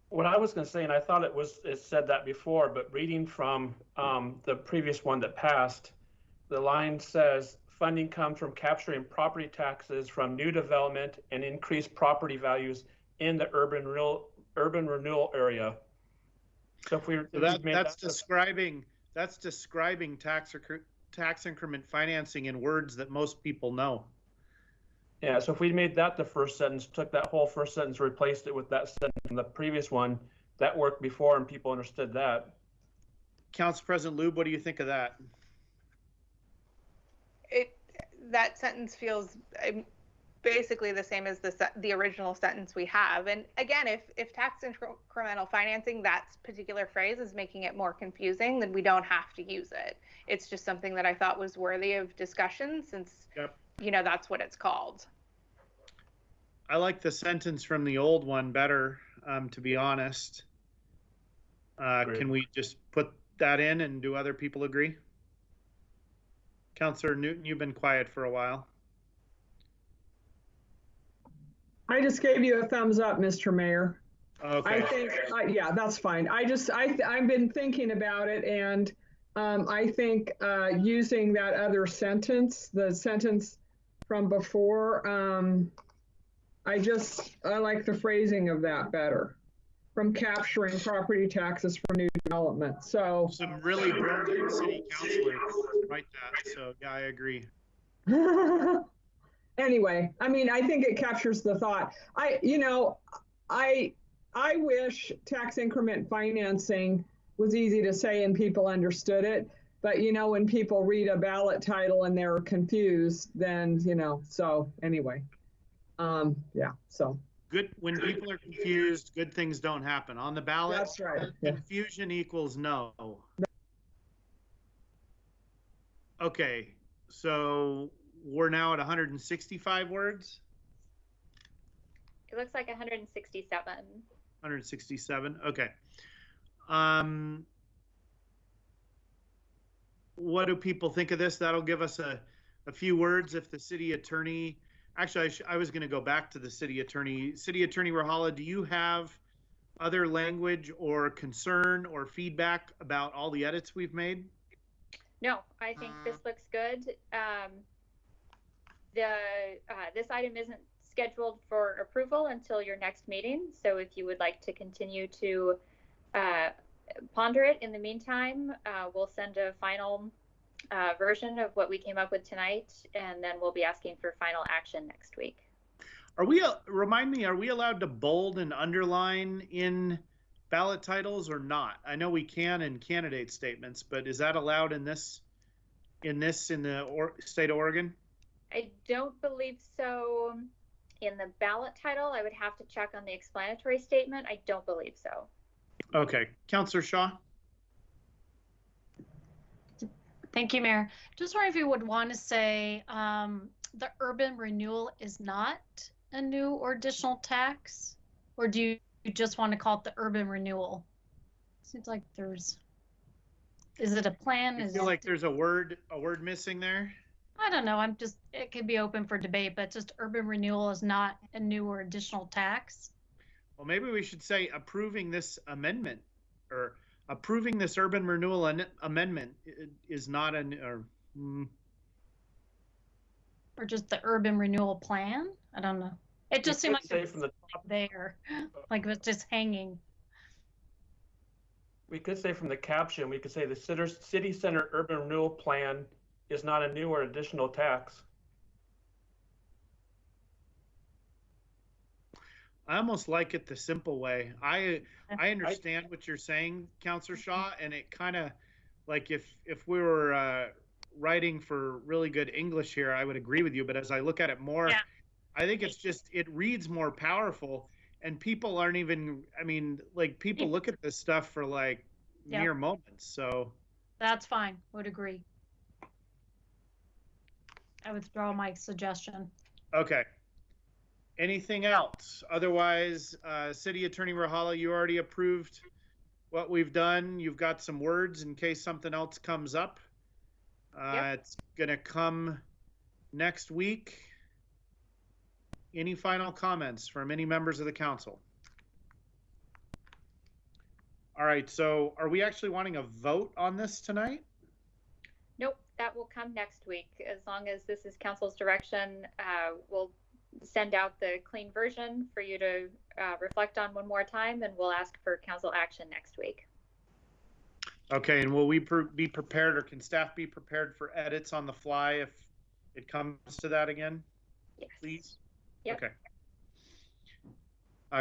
What I was going to say, and I thought it said that before, but reading from the previous one that passed, the line says funding comes from capturing property taxes from new development and increased property values in the urban renewal area. So that's describing tax increment financing in words that most people know. Yeah, so if we made that the first sentence, took that whole first sentence, replaced it with that sentence from the previous one, that worked before and people understood that. Council President Lube, what do you think of that? That sentence feels basically the same as the original sentence we have. And again, if tax incremental financing, that particular phrase is making it more confusing, then we don't have to use it. It's just something that I thought was worthy of discussion since, that's what it's called. I like the sentence from the old one better, to be honest. Can we just put that in, and do other people agree? Councilor Newton, you've been quiet for a while. I just gave you a thumbs up, Mr. Mayor. Okay. I think, yeah, that's fine. I've been thinking about it, and I think using that other sentence, the sentence from before, I like the phrasing of that better. From capturing property taxes from new development. So some really brilliant city councilors write that. So yeah, I agree. Anyway, I mean, I think it captures the thought. I wish tax increment financing was easy to say and people understood it. But when people read a ballot title and they're confused, then so anyway, yeah. So. Good, when people are confused, good things don't happen. On the ballot, that's right. Confusion equals no. Okay, so we're now at 165 words? It looks like 167. 167, okay. What do people think of this? That'll give us a few words if the city attorney, actually, I was gonna go back to the city attorney. City Attorney Rahala, do you have other language or concern or feedback about all the edits we've made? No, I think this looks good. This item isn't scheduled for approval until your next meeting. So if you would like to continue to ponder it in the meantime, we'll send a final version of what we came up with tonight, and then we'll be asking for final action next week. Are we, remind me, are we allowed to bold and underline in ballot titles or not? I know we can in candidate statements, but is that allowed in the state of Oregon? I don't believe so in the ballot title. I would have to check on the explanatory statement. I don't believe so. Okay, Councillor Shaw. Thank you, Mayor. Just wondering if you would want to say the urban renewal is not a new or additional tax, or do you just want to call it the urban renewal? Seems like there's, is it a plan? I feel like there's a word missing there. I don't know. It could be open for debate, but just urban renewal is not a new or additional tax. Well, maybe we should say approving this amendment, or approving this urban renewal amendment is not or just the urban renewal plan. I don't know. It just seemed like say from the top there, like it was just hanging. We could say from the caption, we could say the city center urban renewal plan is not a new or additional tax. I almost like it the simple way. I understand what you're saying, Councillor Shaw, and it kind of like if we were writing for really good English here, I would agree with you. But as I look at it more, yeah. I think it's just, it reads more powerful, and people aren't even, I mean, like people look at this stuff for like mere moments. So that's fine. Would agree. I withdraw my suggestion. Okay. Anything else? Otherwise, City Attorney Rahala, you already approved what we've done. You've got some words in case something else comes up. It's gonna come next week. Any final comments from any members of the council? All right, so are we actually wanting a vote on this tonight? Nope, that will come next week. As long as this is council's direction, we'll send out the clean version for you to reflect on one more time, and we'll ask for council action next week. Okay, and will we be prepared, or can staff be prepared for edits on the fly if it comes to that again? Yes. Please? Yep. Okay.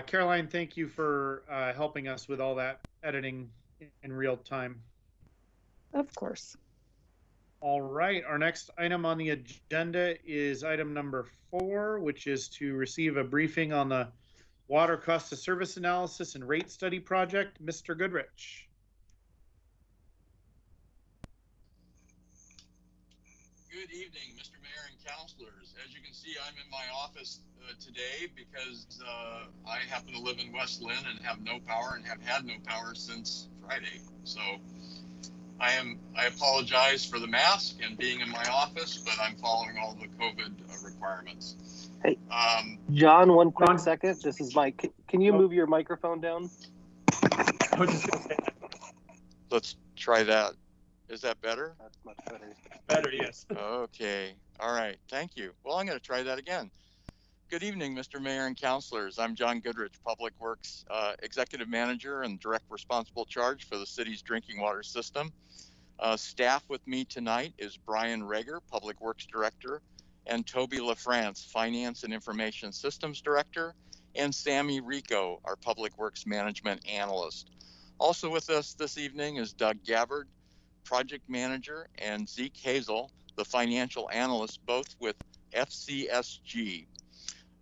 Caroline, thank you for helping us with all that editing in real time. Of course. All right, our next item on the agenda is item number 4, which is to receive a briefing on the water cost of service analysis and rate study project. Mr. Goodrich. Good evening, Mr. Mayor and councilors. As you can see, I'm in my office today because I happen to live in West Lynn and have no power and have had no power since Friday. So I apologize for the mask and being in my office, but I'm following all the COVID requirements. Hey, John, one quick second. This is Mike. Can you move your microphone down? I was just gonna say that. Let's try that. Is that better? That's much better. Better, yes. Okay. All right. Thank you. Well, I'm going to try that again. Good evening, Mr. Mayor and councilors. I'm John Goodrich, Public Works Executive Manager and Direct Responsible Charge for the city's drinking water system. Staff with me tonight is Brian Rager, Public Works Director, and Toby LaFrance, Finance and Information Systems Director, and Sammy Rico, our Public Works Management Analyst. Also with us this evening is Doug Gabbard, Project Manager, and Zeke Hazel, the Financial Analyst, both with FCSG.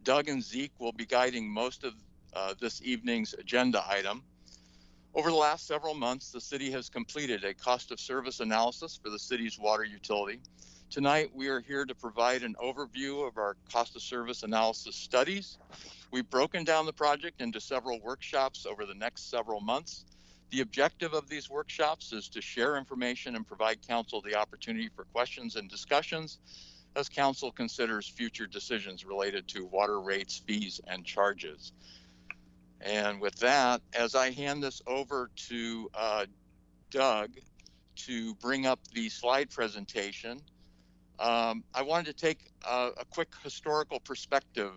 Doug and Zeke will be guiding most of this evening's agenda item. Over the last several months, the city has completed a cost of service analysis for the city's water utility. Tonight, we are here to provide an overview of our cost of service analysis studies. We've broken down the project into several workshops over the next several months. The objective of these workshops is to share information and provide council the opportunity for questions and discussions as council considers future decisions related to water rates, fees, and charges. And with that, as I hand this over to Doug to bring up the slide presentation, I wanted to take a quick historical perspective.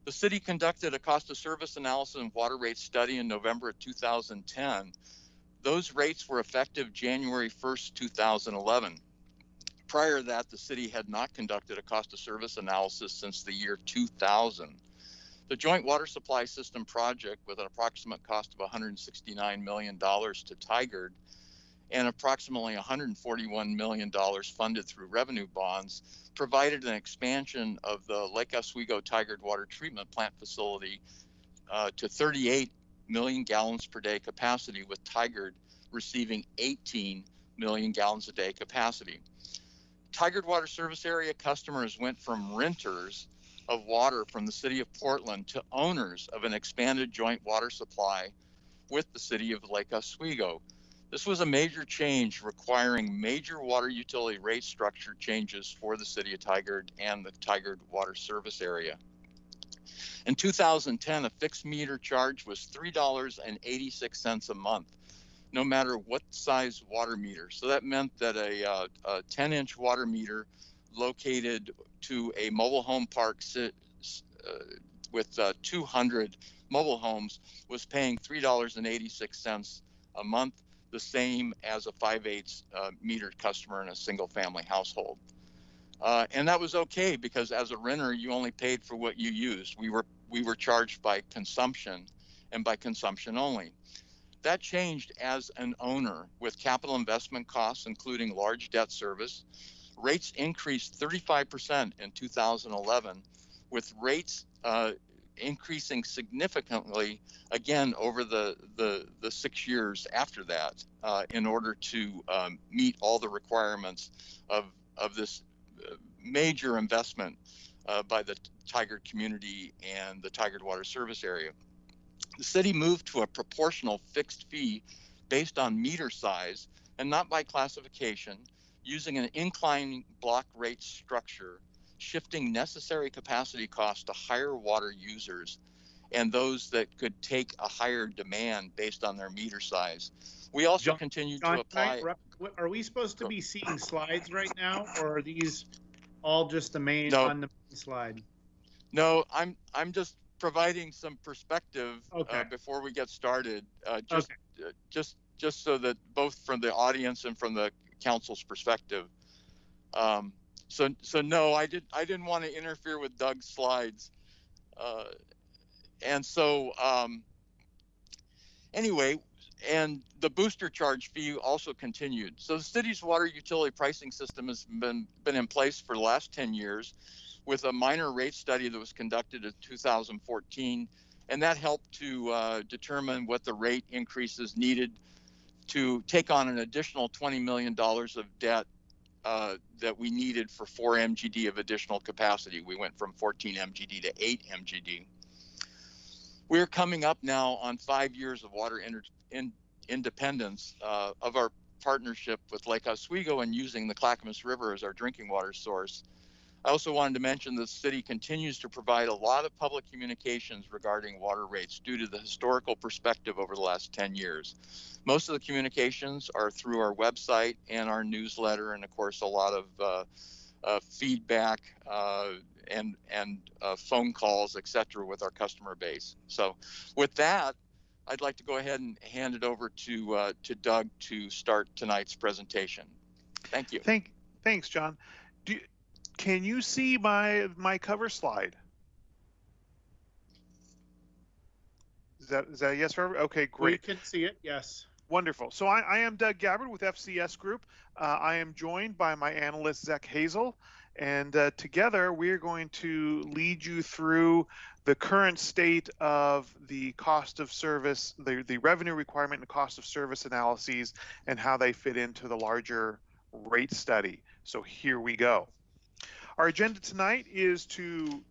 The city conducted a cost of service analysis and water rate study in November of 2010. Those rates were effective January 1st, 2011. Prior to that, the city had not conducted a cost of service analysis since the year 2000. The Joint Water Supply System project, with an approximate cost of $169 million to Tigard and approximately $141 million funded through revenue bonds, provided an expansion of the Lake Oswego Tigard Water Treatment Plant facility to 38 million gallons per day capacity, with Tigard receiving 18 million gallons a day capacity. Tigard Water Service Area customers went from renters of water from the city of Portland to owners of an expanded joint water supply with the city of Lake Oswego. This was a major change requiring major water utility rate structure changes for the city of Tigard and the Tigard Water Service Area. In 2010, a fixed meter charge was $3.86 a month, no matter what size water meter. So that meant that a 10-inch water meter located to a mobile home park with 200 mobile homes was paying $3.86 a month, the same as a 5/8 metered customer in a single family household. And that was okay, because as a renter, you only paid for what you used. We were charged by consumption and by consumption only. That changed as an owner with capital investment costs, including large debt service. Rates increased 35% in 2011, with rates increasing significantly again over the 6 years after that in order to meet all the requirements of this major investment by the Tigard community and the Tigard Water Service Area. The city moved to a proportional fixed fee based on meter size and not by classification, using an inclining block rate structure, shifting necessary capacity costs to higher water users and those that could take a higher demand based on their meter size. We also continued to apply. Are we supposed to be seeing slides right now, or are these all just the main on the main slide? No, I'm just providing some perspective before we get started, just so that both from the audience and from the council's perspective. So no, I didn't want to interfere with Doug's slides, and so anyway, and the booster charge fee also continued. So the city's water utility pricing system has been in place for the last 10 years, with a minor rate study that was conducted in 2014, and that helped to determine what the rate increases needed to take on an additional $20 million of debt that we needed for 4 MGD of additional capacity. We went from 14 MGD to 8 MGD. We're coming up now on 5 years of water independence of our partnership with Lake Oswego and using the Clackamas River as our drinking water source. I also wanted to mention that the city continues to provide a lot of public communications regarding water rates due to the historical perspective over the last 10 years. Most of the communications are through our website and our newsletter, and of course a lot of feedback and phone calls, etc., with our customer base. So with that, I'd like to go ahead and hand it over to Doug to start tonight's presentation. Thank you. Thanks, John. Can you see my cover slide? Is that a yes for everyone? Okay, great. We can see it, yes. Wonderful. So I am Doug Gabbard with FCS Group. I am joined by my analyst, Zach Hazel, And together we're going to lead you through the current state of the cost of service, the revenue requirement and cost of service analyses, and how they fit into the larger rate study. So here we go. Our agenda tonight is to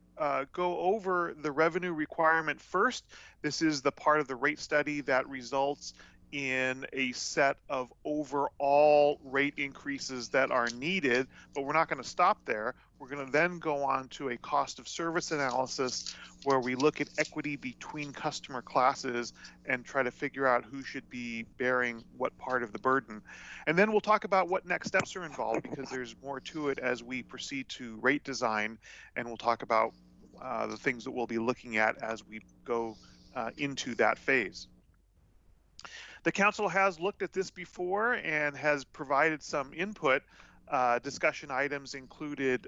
go over the revenue requirement first. This is the part of the rate study that results in a set of overall rate increases that are needed, but we're not going to stop there. We're going to then go on to a cost of service analysis where we look at equity between customer classes and try to figure out who should be bearing what part of the burden. And then we'll talk about what next steps are involved, because there's more to it as we proceed to rate design, and we'll talk about the things that we'll be looking at as we go into that phase. The council has looked at this before and has provided some input. Discussion items included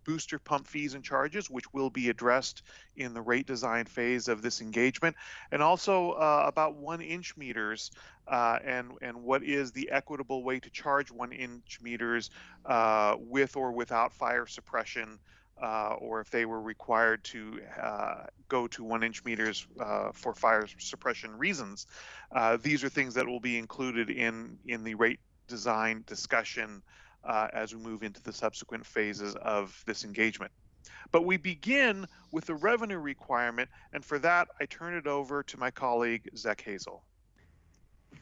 booster pump fees and charges, which will be addressed in the rate design phase of this engagement, and also about 1-inch meters and what is the equitable way to charge 1-inch meters with or without fire suppression, or if they were required to go to 1-inch meters for fire suppression reasons. These are things that will be included in the rate design discussion as we move into the subsequent phases of this engagement. But we begin with the revenue requirement, and for that, I turn it over to my colleague, Zach Hazel.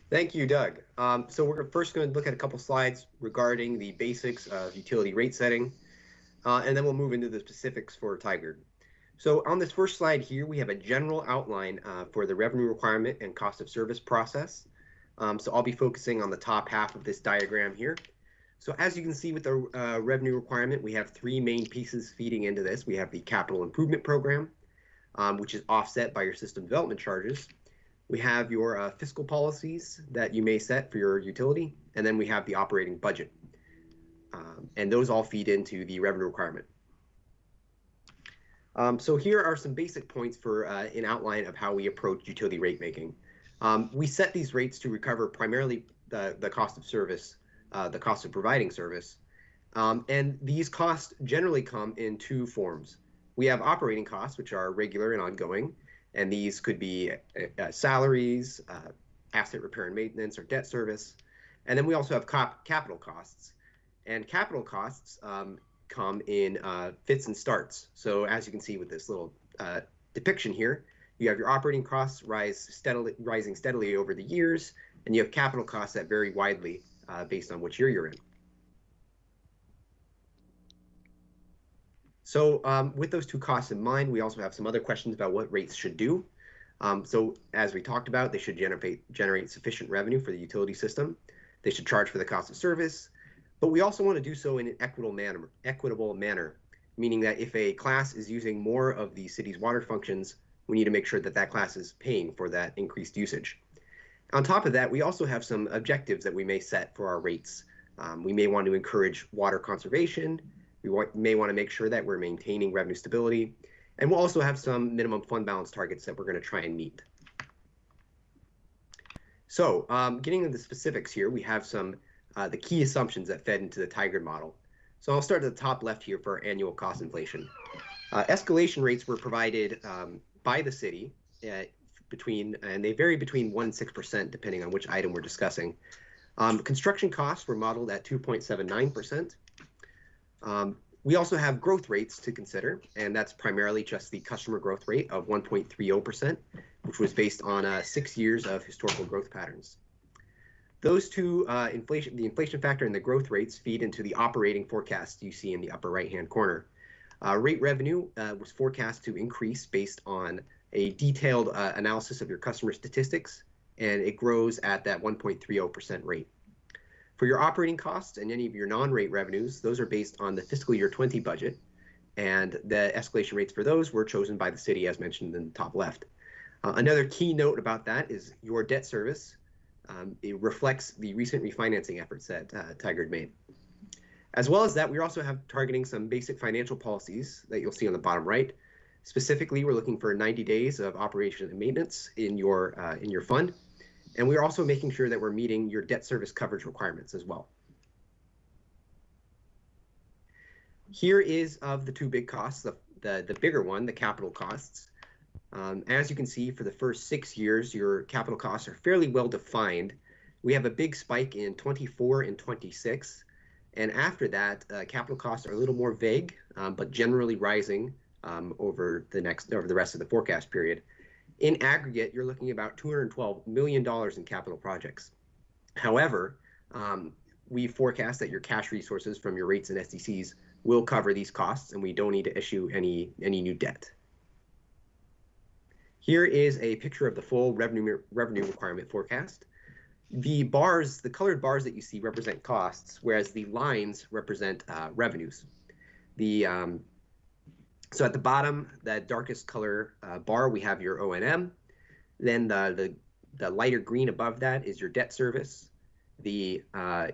Thank you, Doug. So we're first going to look at a couple slides regarding the basics of utility rate setting, and then we'll move into the specifics for Tigard. So on this first slide here, we have a general outline for the revenue requirement and cost of service process. So I'll be focusing on the top half of this diagram here. So as you can see with the revenue requirement, we have three main pieces feeding into this. We have the capital improvement program, which is offset by your system development charges. We have your fiscal policies that you may set for your utility, and then we have the operating budget. And those all feed into the revenue requirement. So here are some basic points for an outline of how we approach utility rate making. We set these rates to recover primarily the cost of service, the cost of providing service. And these costs generally come in two forms. We have operating costs, which are regular and ongoing, and these could be salaries, asset repair and maintenance, or debt service. And then we also have capital costs. And capital costs come in fits and starts. So as you can see with this little depiction here, you have your operating costs rising steadily over the years, and you have capital costs that vary widely based on which year you're in. So with those two costs in mind, we also have some other questions about what rates should do. So as we talked about, they should generate sufficient revenue for the utility system. They should charge for the cost of service, but we also want to do so in an equitable manner, meaning that if a class is using more of the city's water functions, we need to make sure that that class is paying for that increased usage. On top of that, we also have some objectives that we may set for our rates. We may want to encourage water conservation. We may want to make sure that we're maintaining revenue stability. And we'll also have some minimum fund balance targets that we're going to try and meet. So getting into the specifics here, we have some the key assumptions that fed into the Tigard model. So I'll start at the top left here for annual cost inflation. Escalation rates were provided by the city and they vary between 1% and 6% depending on which item we're discussing. Construction costs were modeled at 2.79%. We also have growth rates to consider, and that's primarily just the customer growth rate of 1.30%, which was based on 6 years of historical growth patterns. Those two, the inflation factor and the growth rates, feed into the operating forecast you see in the upper right-hand corner. Rate revenue was forecast to increase based on a detailed analysis of your customer statistics, and it grows at that 1.30% rate. For your operating costs and any of your non-rate revenues, those are based on the fiscal year 20 budget, and the escalation rates for those were chosen by the city as mentioned in the top left. Another key note about that is your debt service. It reflects the recent refinancing efforts that Tigard made. As well as that, we also have targeting some basic financial policies that you'll see on the bottom right. Specifically, we're looking for 90 days of operation and maintenance in your fund. And we're also making sure that we're meeting your debt service coverage requirements as well. Here is of the two big costs, the bigger one, the capital costs. As you can see, for the first 6 years, your capital costs are fairly well defined. We have a big spike in 24 and 26. And after that, capital costs are a little more vague, but generally rising over the rest of the forecast period. In aggregate, you're looking at about $212 million in capital projects. However, we forecast that your cash resources from your rates and SDCs will cover these costs, and we don't need to issue any new debt. Here is a picture of the full revenue requirement forecast. The colored bars that you see represent costs, whereas the lines represent revenues. So at the bottom, the darkest color bar, we have your O&M. Then the lighter green above that is your debt service. The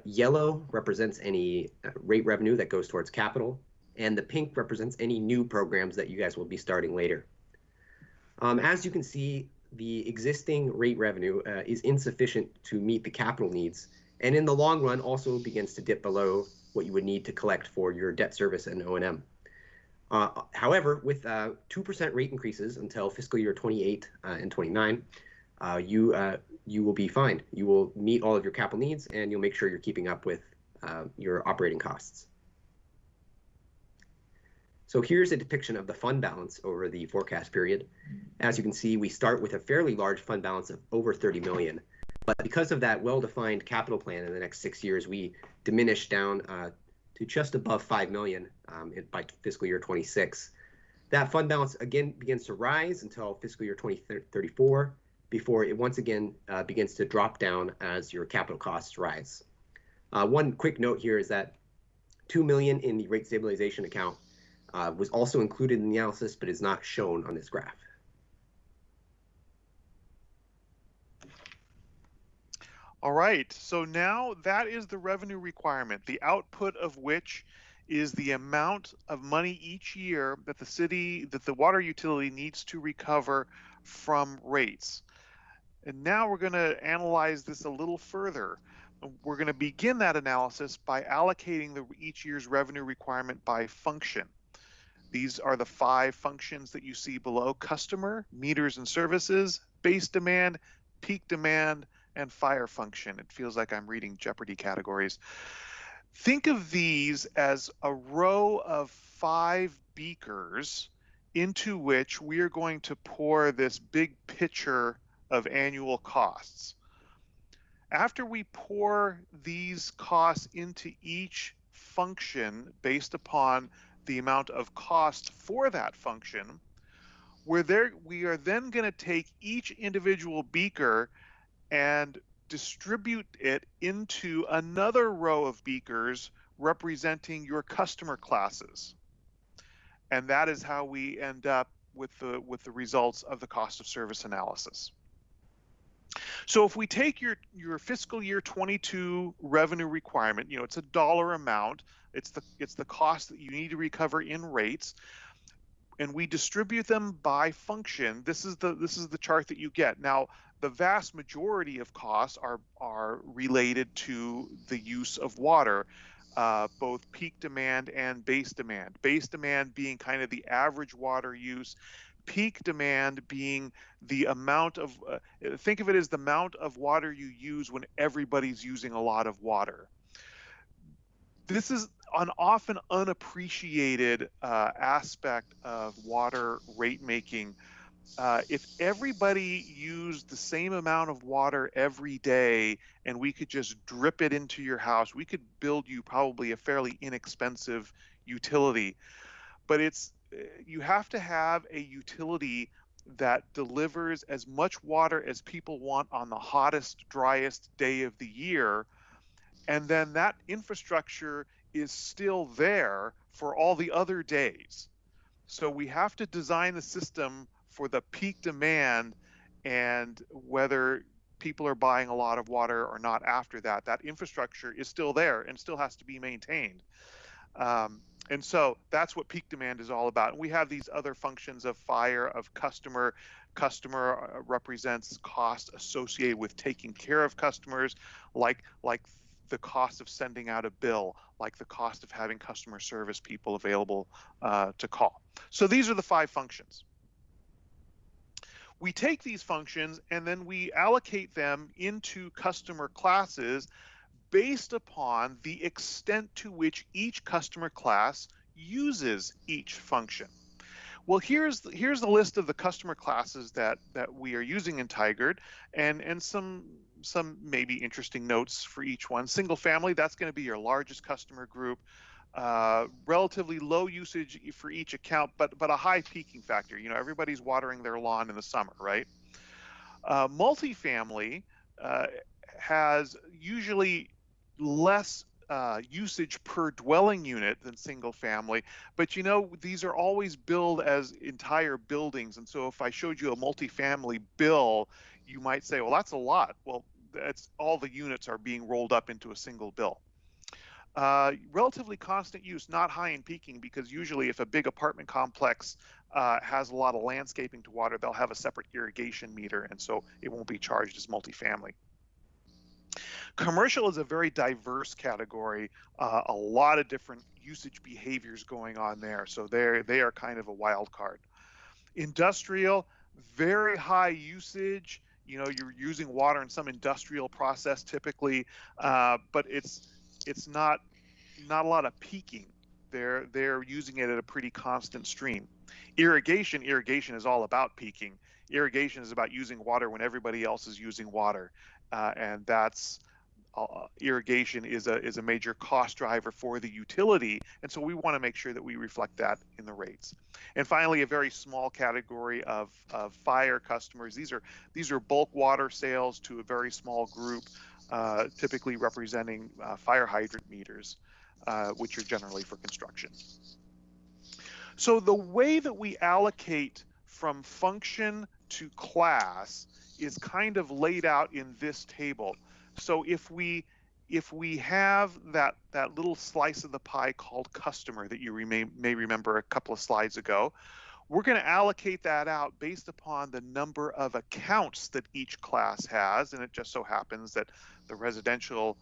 yellow represents any rate revenue that goes towards capital, and the pink represents any new programs that you guys will be starting later. As you can see, the existing rate revenue is insufficient to meet the capital needs, and in the long run also begins to dip below what you would need to collect for your debt service and O&M. However, with 2% rate increases until fiscal year 28 and 29, you will be fine. You will meet all of your capital needs, and you'll make sure you're keeping up with your operating costs. So here's a depiction of the fund balance over the forecast period. As you can see, we start with a fairly large fund balance of over 30 million. But because of that well-defined capital plan in the next 6 years, we diminish down to just above 5 million by fiscal year 26. That fund balance again begins to rise until fiscal year 2034, before it once again begins to drop down as your capital costs rise. One quick note here is that 2 million in the rate stabilization account was also included in the analysis, but is not shown on this graph. All right, so now that is the revenue requirement, the output of which is the amount of money each year that the water utility needs to recover from rates. And now we're going to analyze this a little further. We're going to begin that analysis by allocating each year's revenue requirement by function. These are the 5 functions that you see below: customer, meters and services, base demand, peak demand, and fire function. It feels like I'm reading Jeopardy categories. Think of these as a row of 5 beakers into which we are going to pour this big pitcher of annual costs. After we pour these costs into each function based upon the amount of cost for that function, we are then going to take each individual beaker and distribute it into another row of beakers representing your customer classes. And that is how we end up with the results of the cost of service analysis. So if we take your fiscal year 22 revenue requirement, it's a dollar amount, it's the cost that you need to recover in rates, and we distribute them by function. This is the chart that you get. Now, the vast majority of costs are related to the use of water, both peak demand and base demand. Base demand being kind of the average water use, peak demand being the amount of, think of it as the amount of water you use when everybody's using a lot of water. This is an often unappreciated aspect of water rate making. If everybody used the same amount of water every day and we could just drip it into your house, we could build you probably a fairly inexpensive utility. But you have to have a utility that delivers as much water as people want on the hottest, driest day of the year. And then that infrastructure is still there for all the other days. So we have to design the system for the peak demand, and whether people are buying a lot of water or not after that, that infrastructure is still there and still has to be maintained. And so that's what peak demand is all about. And we have these other functions of fire, of customer. Customer represents cost associated with taking care of customers, like the cost of sending out a bill, like the cost of having customer service people available to call. So these are the 5 functions. We take these functions and then we allocate them into customer classes based upon the extent to which each customer class uses each function. Well, here's the list of the customer classes that we are using in Tigard, and some maybe interesting notes for each one. Single family, that's going to be your largest customer group. Relatively low usage for each account, but a high peaking factor. You know, everybody's watering their lawn in the summer, right? Multifamily has usually less usage per dwelling unit than single family, but you know, these are always billed as entire buildings, and so if I showed you a multifamily bill, you might say, well, that's a lot. Well, that's all the units are being rolled up into a single bill. Relatively constant use, not high in peaking, because usually if a big apartment complex has a lot of landscaping to water, they'll have a separate irrigation meter, and so it won't be charged as multifamily. Commercial is a very diverse category, a lot of different usage behaviors going on there, so they are kind of a wild card. Industrial, very high usage. You know, you're using water in some industrial process typically, but it's not a lot of peaking. They're using it at a pretty constant stream. Irrigation is all about peaking. Irrigation is about using water when everybody else is using water, and that's irrigation is a major cost driver for the utility, and so we want to make sure that we reflect that in the rates. And finally, a very small category of fire customers. These are bulk water sales to a very small group, typically representing fire hydrant meters, which are generally for construction. So the way that we allocate from function to class is kind of laid out in this table. So if we have that little slice of the pie called customer that you may remember a couple of slides ago, we're going to allocate that out based upon the number of accounts that each class has, and it just so happens that the residential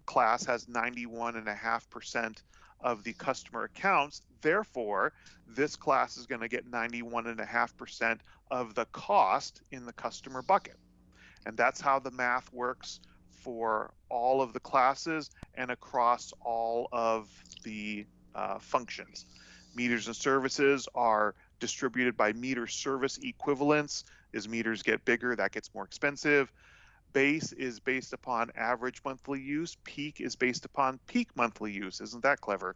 class has 91.5% of the customer accounts. Therefore, this class is going to get 91.5% of the cost in the customer bucket. And that's how the math works for all of the classes and across all of the functions. Meters and services are distributed by meter service equivalents. As meters get bigger, that gets more expensive. Base is based upon average monthly use. Peak is based upon peak monthly use. Isn't that clever?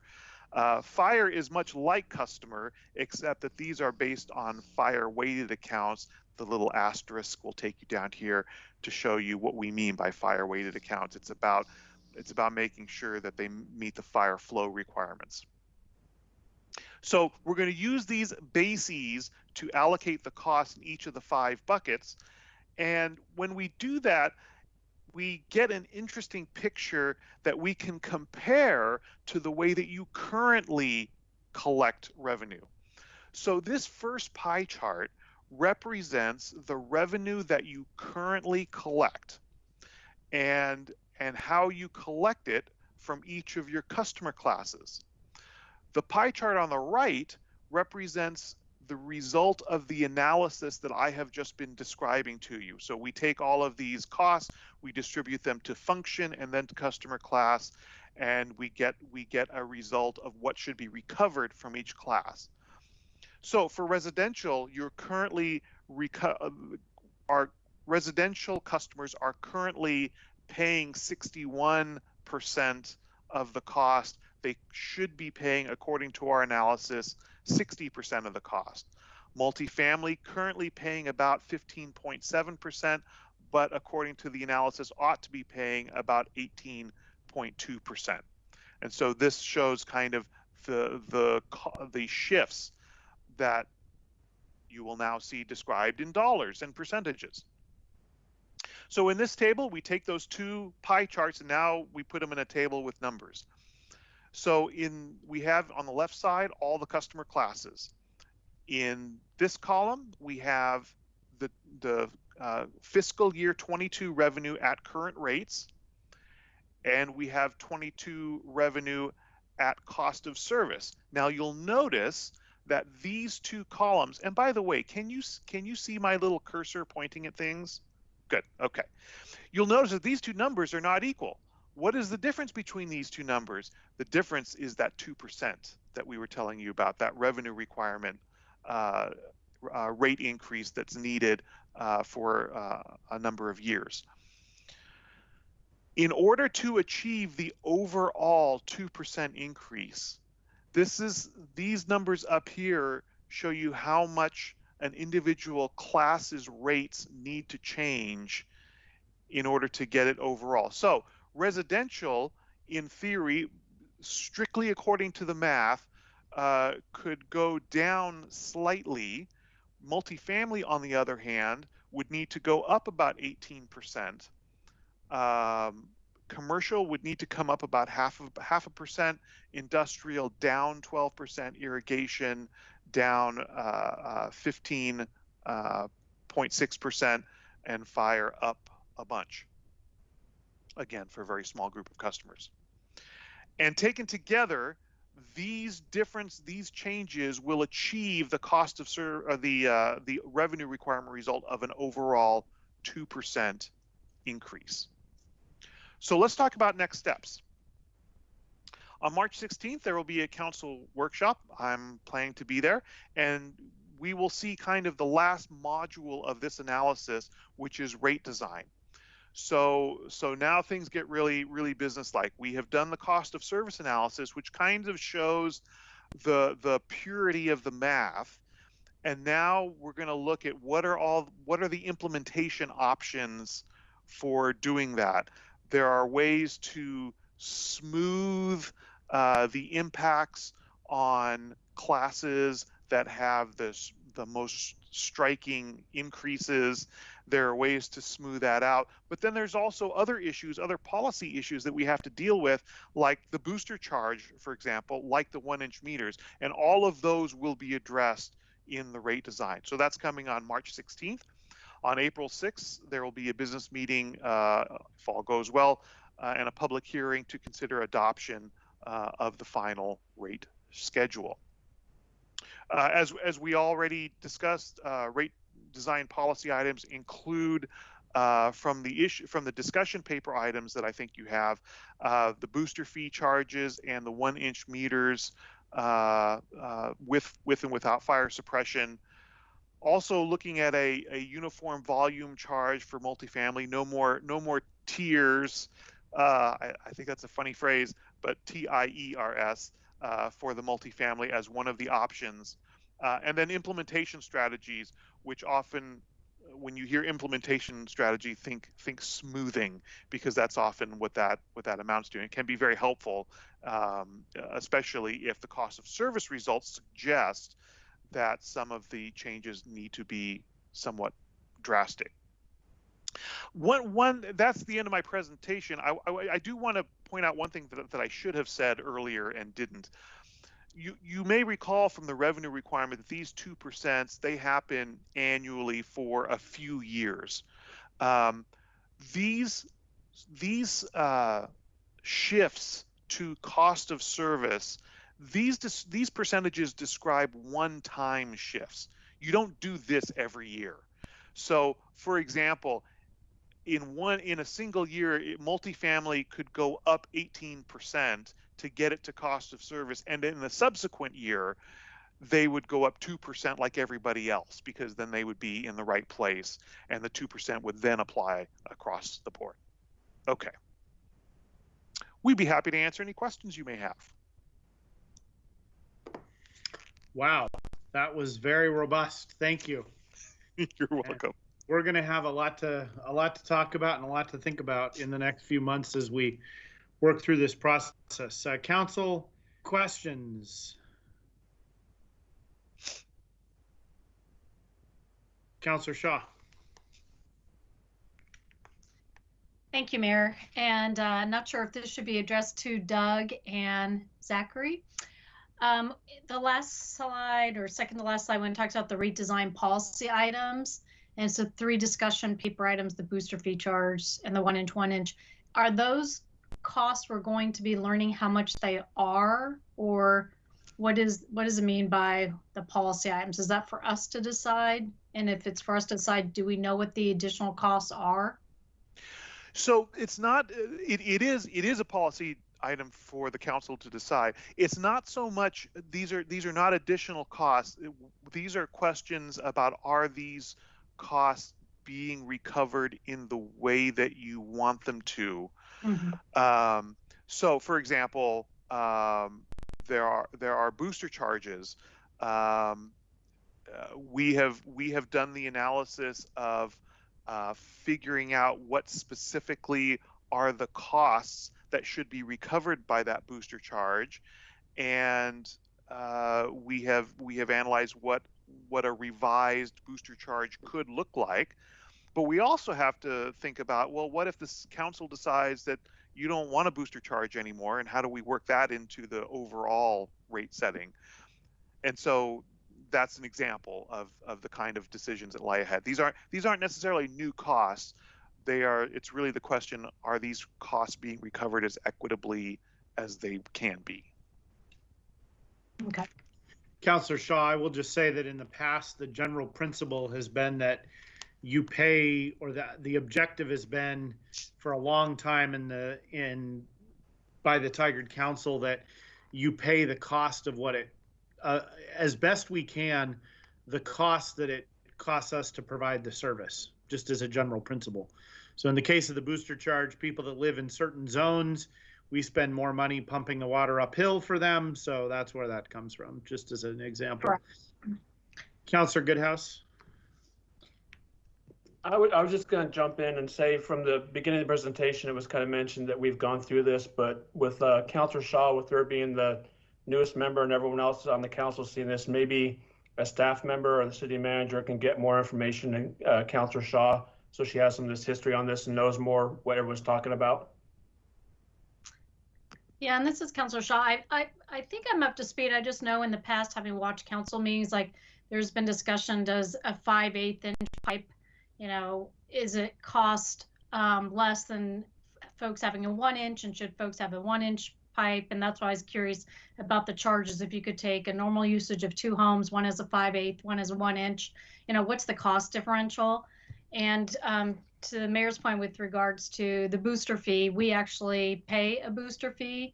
Fire is much like customer, except that these are based on fire weighted accounts. The little asterisk will take you down here to show you what we mean by fire weighted accounts. It's about making sure that they meet the fire flow requirements. So we're going to use these bases to allocate the cost in each of the 5 buckets. And when we do that, we get an interesting picture that we can compare to the way that you currently collect revenue. So this first pie chart represents the revenue that you currently collect and how you collect it from each of your customer classes. The pie chart on the right represents the result of the analysis that I have just been describing to you. So we take all of these costs, we distribute them to function and then to customer class, and we get a result of what should be recovered from each class. So for residential, our residential customers are currently paying 61% of the cost. They should be paying, according to our analysis, 60% of the cost. Multifamily currently paying about 15.7%, but according to the analysis ought to be paying about 18.2%. And so this shows kind of the shifts that you will now see described in dollars and percentages. So in this table, we take those 2 pie charts and now we put them in a table with numbers. So we have on the left side all the customer classes. In this column, we have the fiscal year 22 revenue at current rates. and we have 22 revenue at cost of service. Now you'll notice that these two columns, and by the way, can you see my little cursor pointing at things? Good, okay. You'll notice that these two numbers are not equal. What is the difference between these two numbers? The difference is that 2% that we were telling you about, that revenue requirement rate increase that's needed for a number of years. In order to achieve the overall 2% increase, these numbers up here show you how much an individual class's rates need to change in order to get it overall. So residential, in theory, strictly according to the math, could go down slightly. Multifamily, on the other hand, would need to go up about 18%. Commercial would need to come up about half a percent. Industrial down 12%. Irrigation down 15.6%, and fire up a bunch. Again, for a very small group of customers. And taken together, these changes will achieve the cost of the revenue requirement result of an overall 2% increase. So let's talk about next steps. On March 16th, there will be a council workshop. I'm planning to be there, and we will see kind of the last module of this analysis, which is rate design. So now things get really, really business-like. We have done the cost of service analysis, which kind of shows the purity of the math. And now we're going to look at what are the implementation options for doing that. There are ways to smooth the impacts on classes that have the most striking increases. There are ways to smooth that out. But then there's also other issues, other policy issues that we have to deal with, like the booster charge, for example, like the 1-inch meters. And all of those will be addressed in the rate design. So that's coming on March 16th. On April 6th, there will be a business meeting, if all goes well, and a public hearing to consider adoption of the final rate schedule. As we already discussed, rate design policy items include from the discussion paper items that I think you have, the booster fee charges and the 1-inch meters with and without fire suppression. Also looking at a uniform volume charge for multifamily, no more tiers. I think that's a funny phrase, but TIERS for the multifamily as one of the options. And then implementation strategies, which often, when you hear implementation strategy, think smoothing, because that's often what that amounts to. And it can be very helpful, especially if the cost of service results suggest that some of the changes need to be somewhat drastic. That's the end of my presentation. I do want to point out one thing that I should have said earlier and didn't. You may recall from the revenue requirement that these 2%, they happen annually for a few years. These shifts to cost of service, these percentages describe one-time shifts. You don't do this every year. So, for example, in a single year, multifamily could go up 18% to get it to cost of service, and in the subsequent year, they would go up 2% like everybody else, because then they would be in the right place, and the 2% would then apply across the board. Okay. We'd be happy to answer any questions you may have. Wow, that was very robust. Thank you. You're welcome. We're going to have a lot to talk about and a lot to think about in the next few months as we work through this process. Council questions? Councilor Shaw. Thank you, Mayor. And not sure if this should be addressed to Doug and Zachary. The last slide, or second to last slide, when it talks about the redesign policy items, and so 3 discussion paper items, the booster fee charge and the 1-inch, 1-inch, are those costs we're going to be learning how much they are, or what does it mean by the policy items? Is that for us to decide? And if it's for us to decide, do we know what the additional costs are? So it's not, it is a policy item for the council to decide. It's not so much, these are not additional costs. These are questions about, are these costs being recovered in the way that you want them to? So for example, there are booster charges. We have done the analysis of figuring out what specifically are the costs that should be recovered by that booster charge, and we have analyzed what a revised booster charge could look like. But we also have to think about, well, what if this council decides that you don't want a booster charge anymore, and how do we work that into the overall rate setting? And so that's an example of the kind of decisions that lie ahead. These aren't necessarily new costs. It's really the question, are these costs being recovered as equitably as they can be? Okay. Councillor Shaw, I will just say that in the past, the general principle has been that you pay, or that the objective has been for a long time by the Tigard Council, that you pay the cost of what it, as best we can, the cost that it costs us to provide the service, just as a general principle. So in the case of the booster charge, people that live in certain zones, we spend more money pumping the water uphill for them. So that's where that comes from, just as an example. Correct. Councillor Goodhouse. I was just going to jump in and say, from the beginning of the presentation, it was kind of mentioned that we've gone through this, but with Councillor Shaw, with her being the newest member and everyone else on the council seeing this, maybe a staff member or the city manager can get more information than Councillor Shaw, so she has some of this history on this and knows more what everyone's talking about. Yeah, and this is Councillor Shaw. I think I'm up to speed. I just know in the past, having watched council meetings, like there's been discussion, does a 5/8 inch pipe, is it cost less than folks having a 1 inch, and should folks have a 1 inch pipe? And that's why I was curious about the charges. If you could take a normal usage of 2 homes, one is a 5/8, one is a 1 inch, what's the cost differential? And to the mayor's point with regards to the booster fee, we actually pay a booster fee.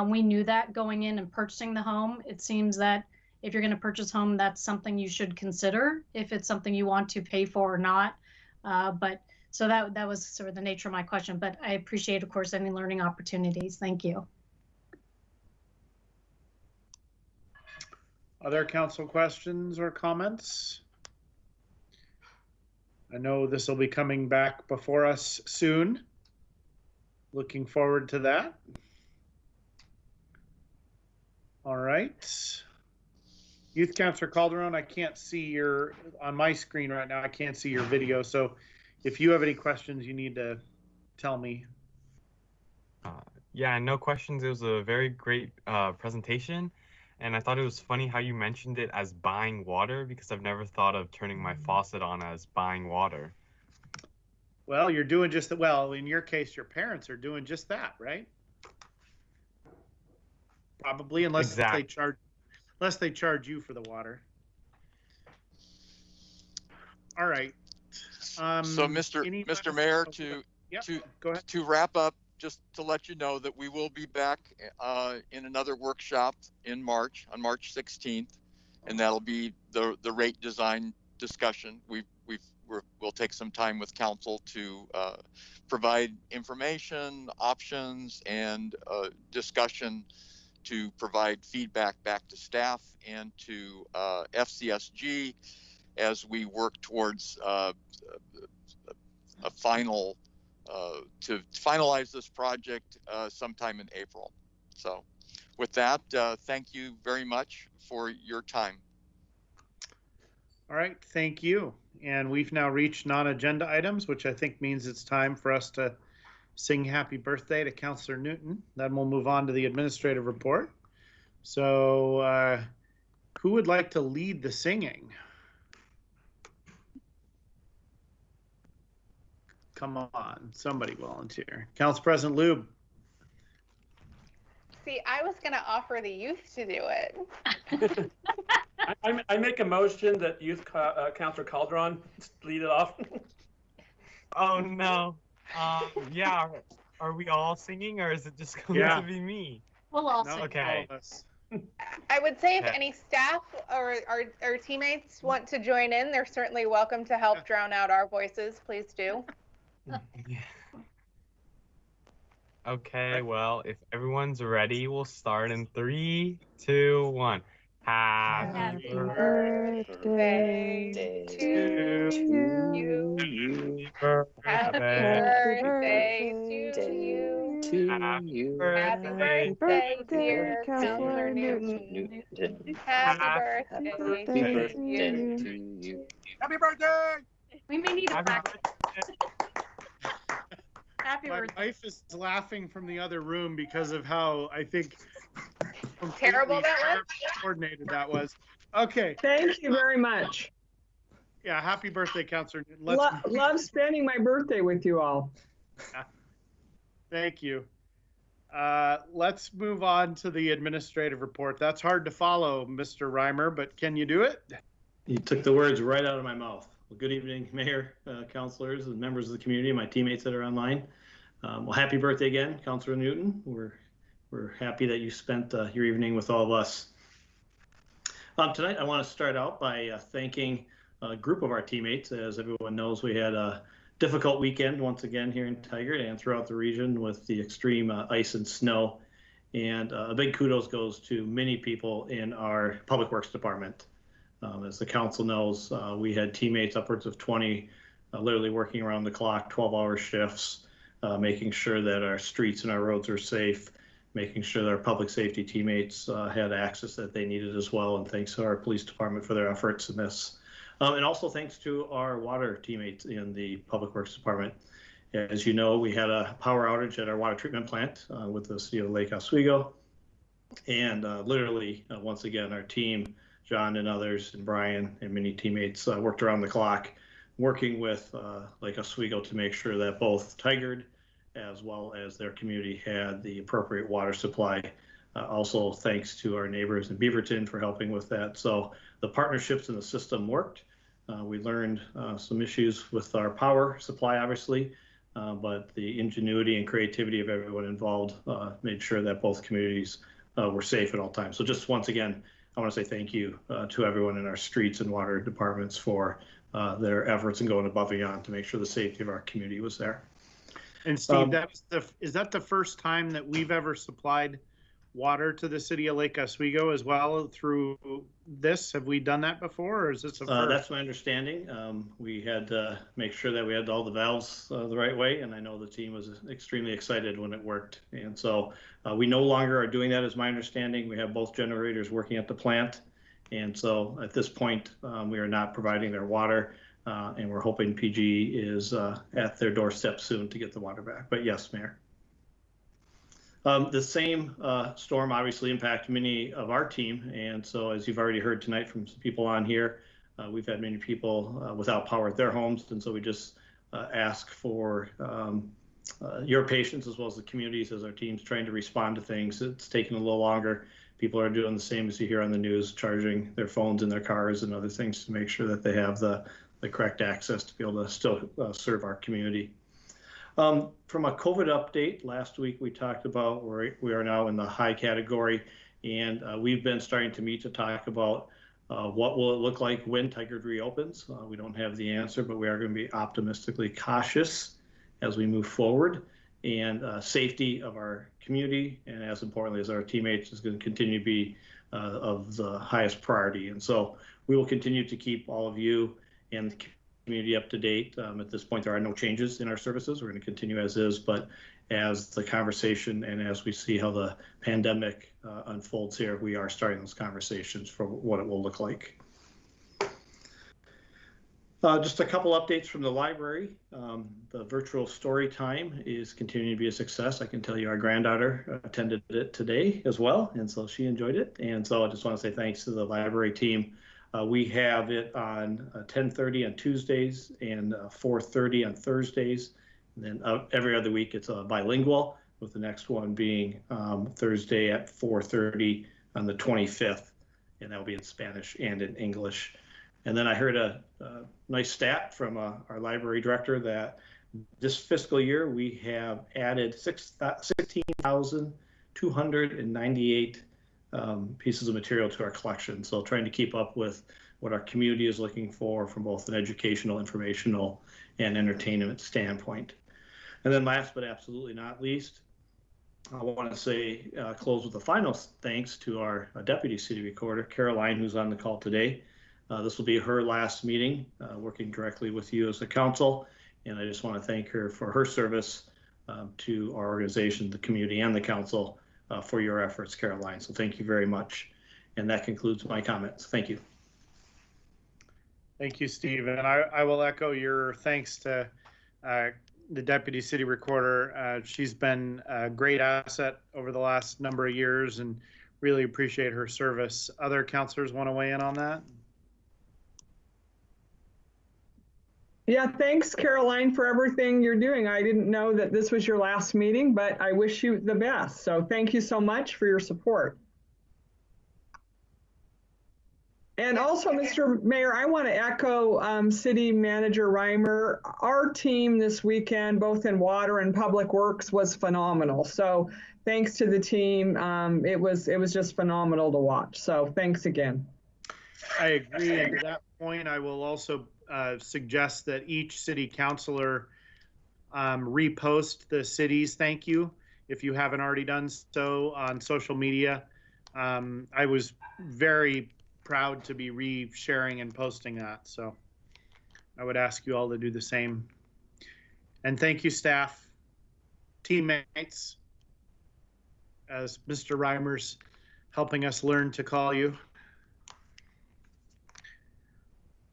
We knew that going in and purchasing the home. It seems that if you're going to purchase home, that's something you should consider if it's something you want to pay for or not. But so that was sort of the nature of my question, but I appreciate, of course, any learning opportunities. Thank you. Other council questions or comments? I know this will be coming back before us soon. Looking forward to that. All right. Youth Councillor Calderon, I can't see on my screen right now, I can't see your video. So if you have any questions, you need to tell me. Yeah, no questions. It was a very great presentation. And I thought it was funny how you mentioned it as buying water, because I've never thought of turning my faucet on as buying water. Well, you're doing just well, in your case, your parents are doing just that, right? Probably, unless they charge you for the water. All right. So Mr. Mayor, to wrap up, just to let you know that we will be back in another workshop in March, on March 16th, and that'll be the rate design discussion. We'll take some time with council to provide information, options, and discussion to provide feedback back to staff and to FCSG as we work towards a final to finalize this project sometime in April. So with that, thank you very much for your time. All right, thank you. And we've now reached non-agenda items, which I think means it's time for us to sing happy birthday to Councillor Newton. Then we'll move on to the administrative report. So who would like to lead the singing? Come on, somebody volunteer. Council President Lube. See, I was going to offer the youth to do it. I make a motion that Youth Councilor Calderon lead it off. Oh no. Yeah. Are we all singing, or is it just going to be me? We'll all No, sing. Okay. I would say if Okay. any staff or our teammates want to join in, they're certainly welcome to help drown out our voices. Please do. Okay, well, if everyone's ready, we'll start in 3, 2, 1. Happy birthday to you. Happy birthday to you. Happy birthday, dear Counselor Newton. Happy birthday to you. Happy birthday! We may need a back. Happy My birthday. wife is laughing from the other room because of how I think Terrible that was. coordinated that was. Okay. Thank you very much. Yeah, happy birthday, Counselor. Love spending my birthday with you all. Thank you. Let's move on to the administrative report. That's hard to follow, Mr. Reimer, but can you do it? You took the words right out of my mouth. Well, good evening, Mayor, councilors, and members of the community, my teammates that are online. Well, happy birthday again, Councilor Newton. We're happy that you spent your evening with all of us. Tonight, I want to start out by thanking a group of our teammates. As everyone knows, we had a difficult weekend once again here in Tigard and throughout the region with the extreme ice and snow. And a big kudos goes to many people in our Public Works Department. As the council knows, we had teammates upwards of 20 literally working around the clock, 12-hour shifts, making sure that our streets and our roads are safe, making sure that our public safety teammates had access that they needed as well. And thanks to our police department for their efforts in this. And also thanks to our water teammates in the Public Works Department. As you know, we had a power outage at our water treatment plant with the city of Lake Oswego. And literally, once again, our team, John and others, and Brian and many teammates worked around the clock, working with Lake Oswego to make sure that both Tigard as well as their community had the appropriate water supply. Also, thanks to our neighbors in Beaverton for helping with that. So the partnerships in the system worked. We learned some issues with our power supply, obviously, but the ingenuity and creativity of everyone involved made sure that both communities were safe at all times. So just once again, I want to say thank you to everyone in our streets and water departments for their efforts and going above and beyond to make sure the safety of our community was there. And Steve, is that the first time that we've ever supplied water to the city of Lake Oswego as well through this? Have we done that before, or is this a first? That's my understanding. We had to make sure that we had all the valves the right way, and I know the team was extremely excited when it worked. And so we no longer are doing that, is my understanding. We have both generators working at the plant, and so at this point we are not providing their water, and we're hoping PG is at their doorstep soon to get the water back. But yes, Mayor. The same storm obviously impacted many of our team, and so as you've already heard tonight from some people on here, we've had many people without power at their homes, and so we just ask for your patience as well as the communities as our team's trying to respond to things. It's taking a little longer. People are doing the same as you hear on the news, charging their phones in their cars and other things to make sure that they have the correct access to be able to still serve our community. From a COVID update, last week we talked about where we are now in the high category, and we've been starting to meet to talk about what will it look like when Tigard reopens. We don't have the answer, but we are going to be optimistically cautious as we move forward, and safety of our community, and as importantly as our teammates, is going to continue to be of the highest priority. And so we will continue to keep all of you and the community up to date. At this point, there are no changes in our services. We're going to continue as is, but as the conversation and as we see how the pandemic unfolds here, we are starting those conversations for what it will look like. Just a couple updates from the library. The virtual story time is continuing to be a success. I can tell you our granddaughter attended it today as well, and so she enjoyed it. And so I just want to say thanks to the library team. We have it on 10:30 on Tuesdays and 4:30 on Thursdays. And then every other week it's bilingual. with the next one being Thursday at 4:30 on the 25th, and that'll be in Spanish and in English. And then I heard a nice stat from our library director that this fiscal year we have added 16,298 pieces of material to our collection. So trying to keep up with what our community is looking for from both an educational, informational, and entertainment standpoint. And then last but absolutely not least, I want to say, close with a final thanks to our Deputy City Recorder, Caroline, who's on the call today. This will be her last meeting, working directly with you as a council. And I just want to thank her for her service to our organization, the community, and the council for your efforts, Caroline. So thank you very much. And that concludes my comments. Thank you. Thank you, Steve. And I will echo your thanks to the Deputy City Recorder. She's been a great asset over the last number of years and really appreciate her service. Other councilors want to weigh in on that? Yeah, thanks, Caroline, for everything you're doing. I didn't know that this was your last meeting, but I wish you the best. So thank you so much for your support. And also, Mr. Mayor, I want to echo City Manager Reimer. Our team this weekend, both in water and public works, was phenomenal. So thanks to the team. It was just phenomenal to watch. So thanks again. I agree. And to that point, I will also suggest that each city councilor repost the city's thank you if you haven't already done so on social media. I was very proud to be re-sharing and posting that, so I would ask you all to do the same. And thank you, staff, teammates, as Mr. Reimer's helping us learn to call you.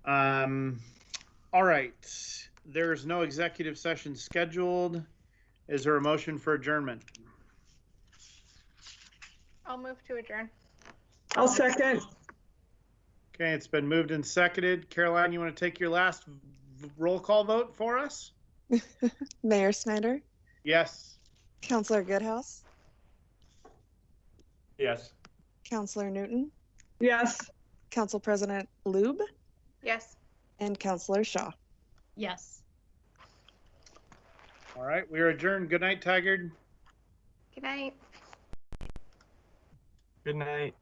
All right, there's no executive session scheduled. Is there a motion for adjournment? I'll move to adjourn. I'll second. Okay, it's been moved and seconded. Caroline, you want to take your last roll call vote for us? Mayor Snyder? Yes. Councilor Goodhouse? Yes. Councilor Newton? Yes. Council President Lube? Yes. And Councilor Shaw? Yes. All right, we are adjourned. Good night, Tigard. Good night. Good night.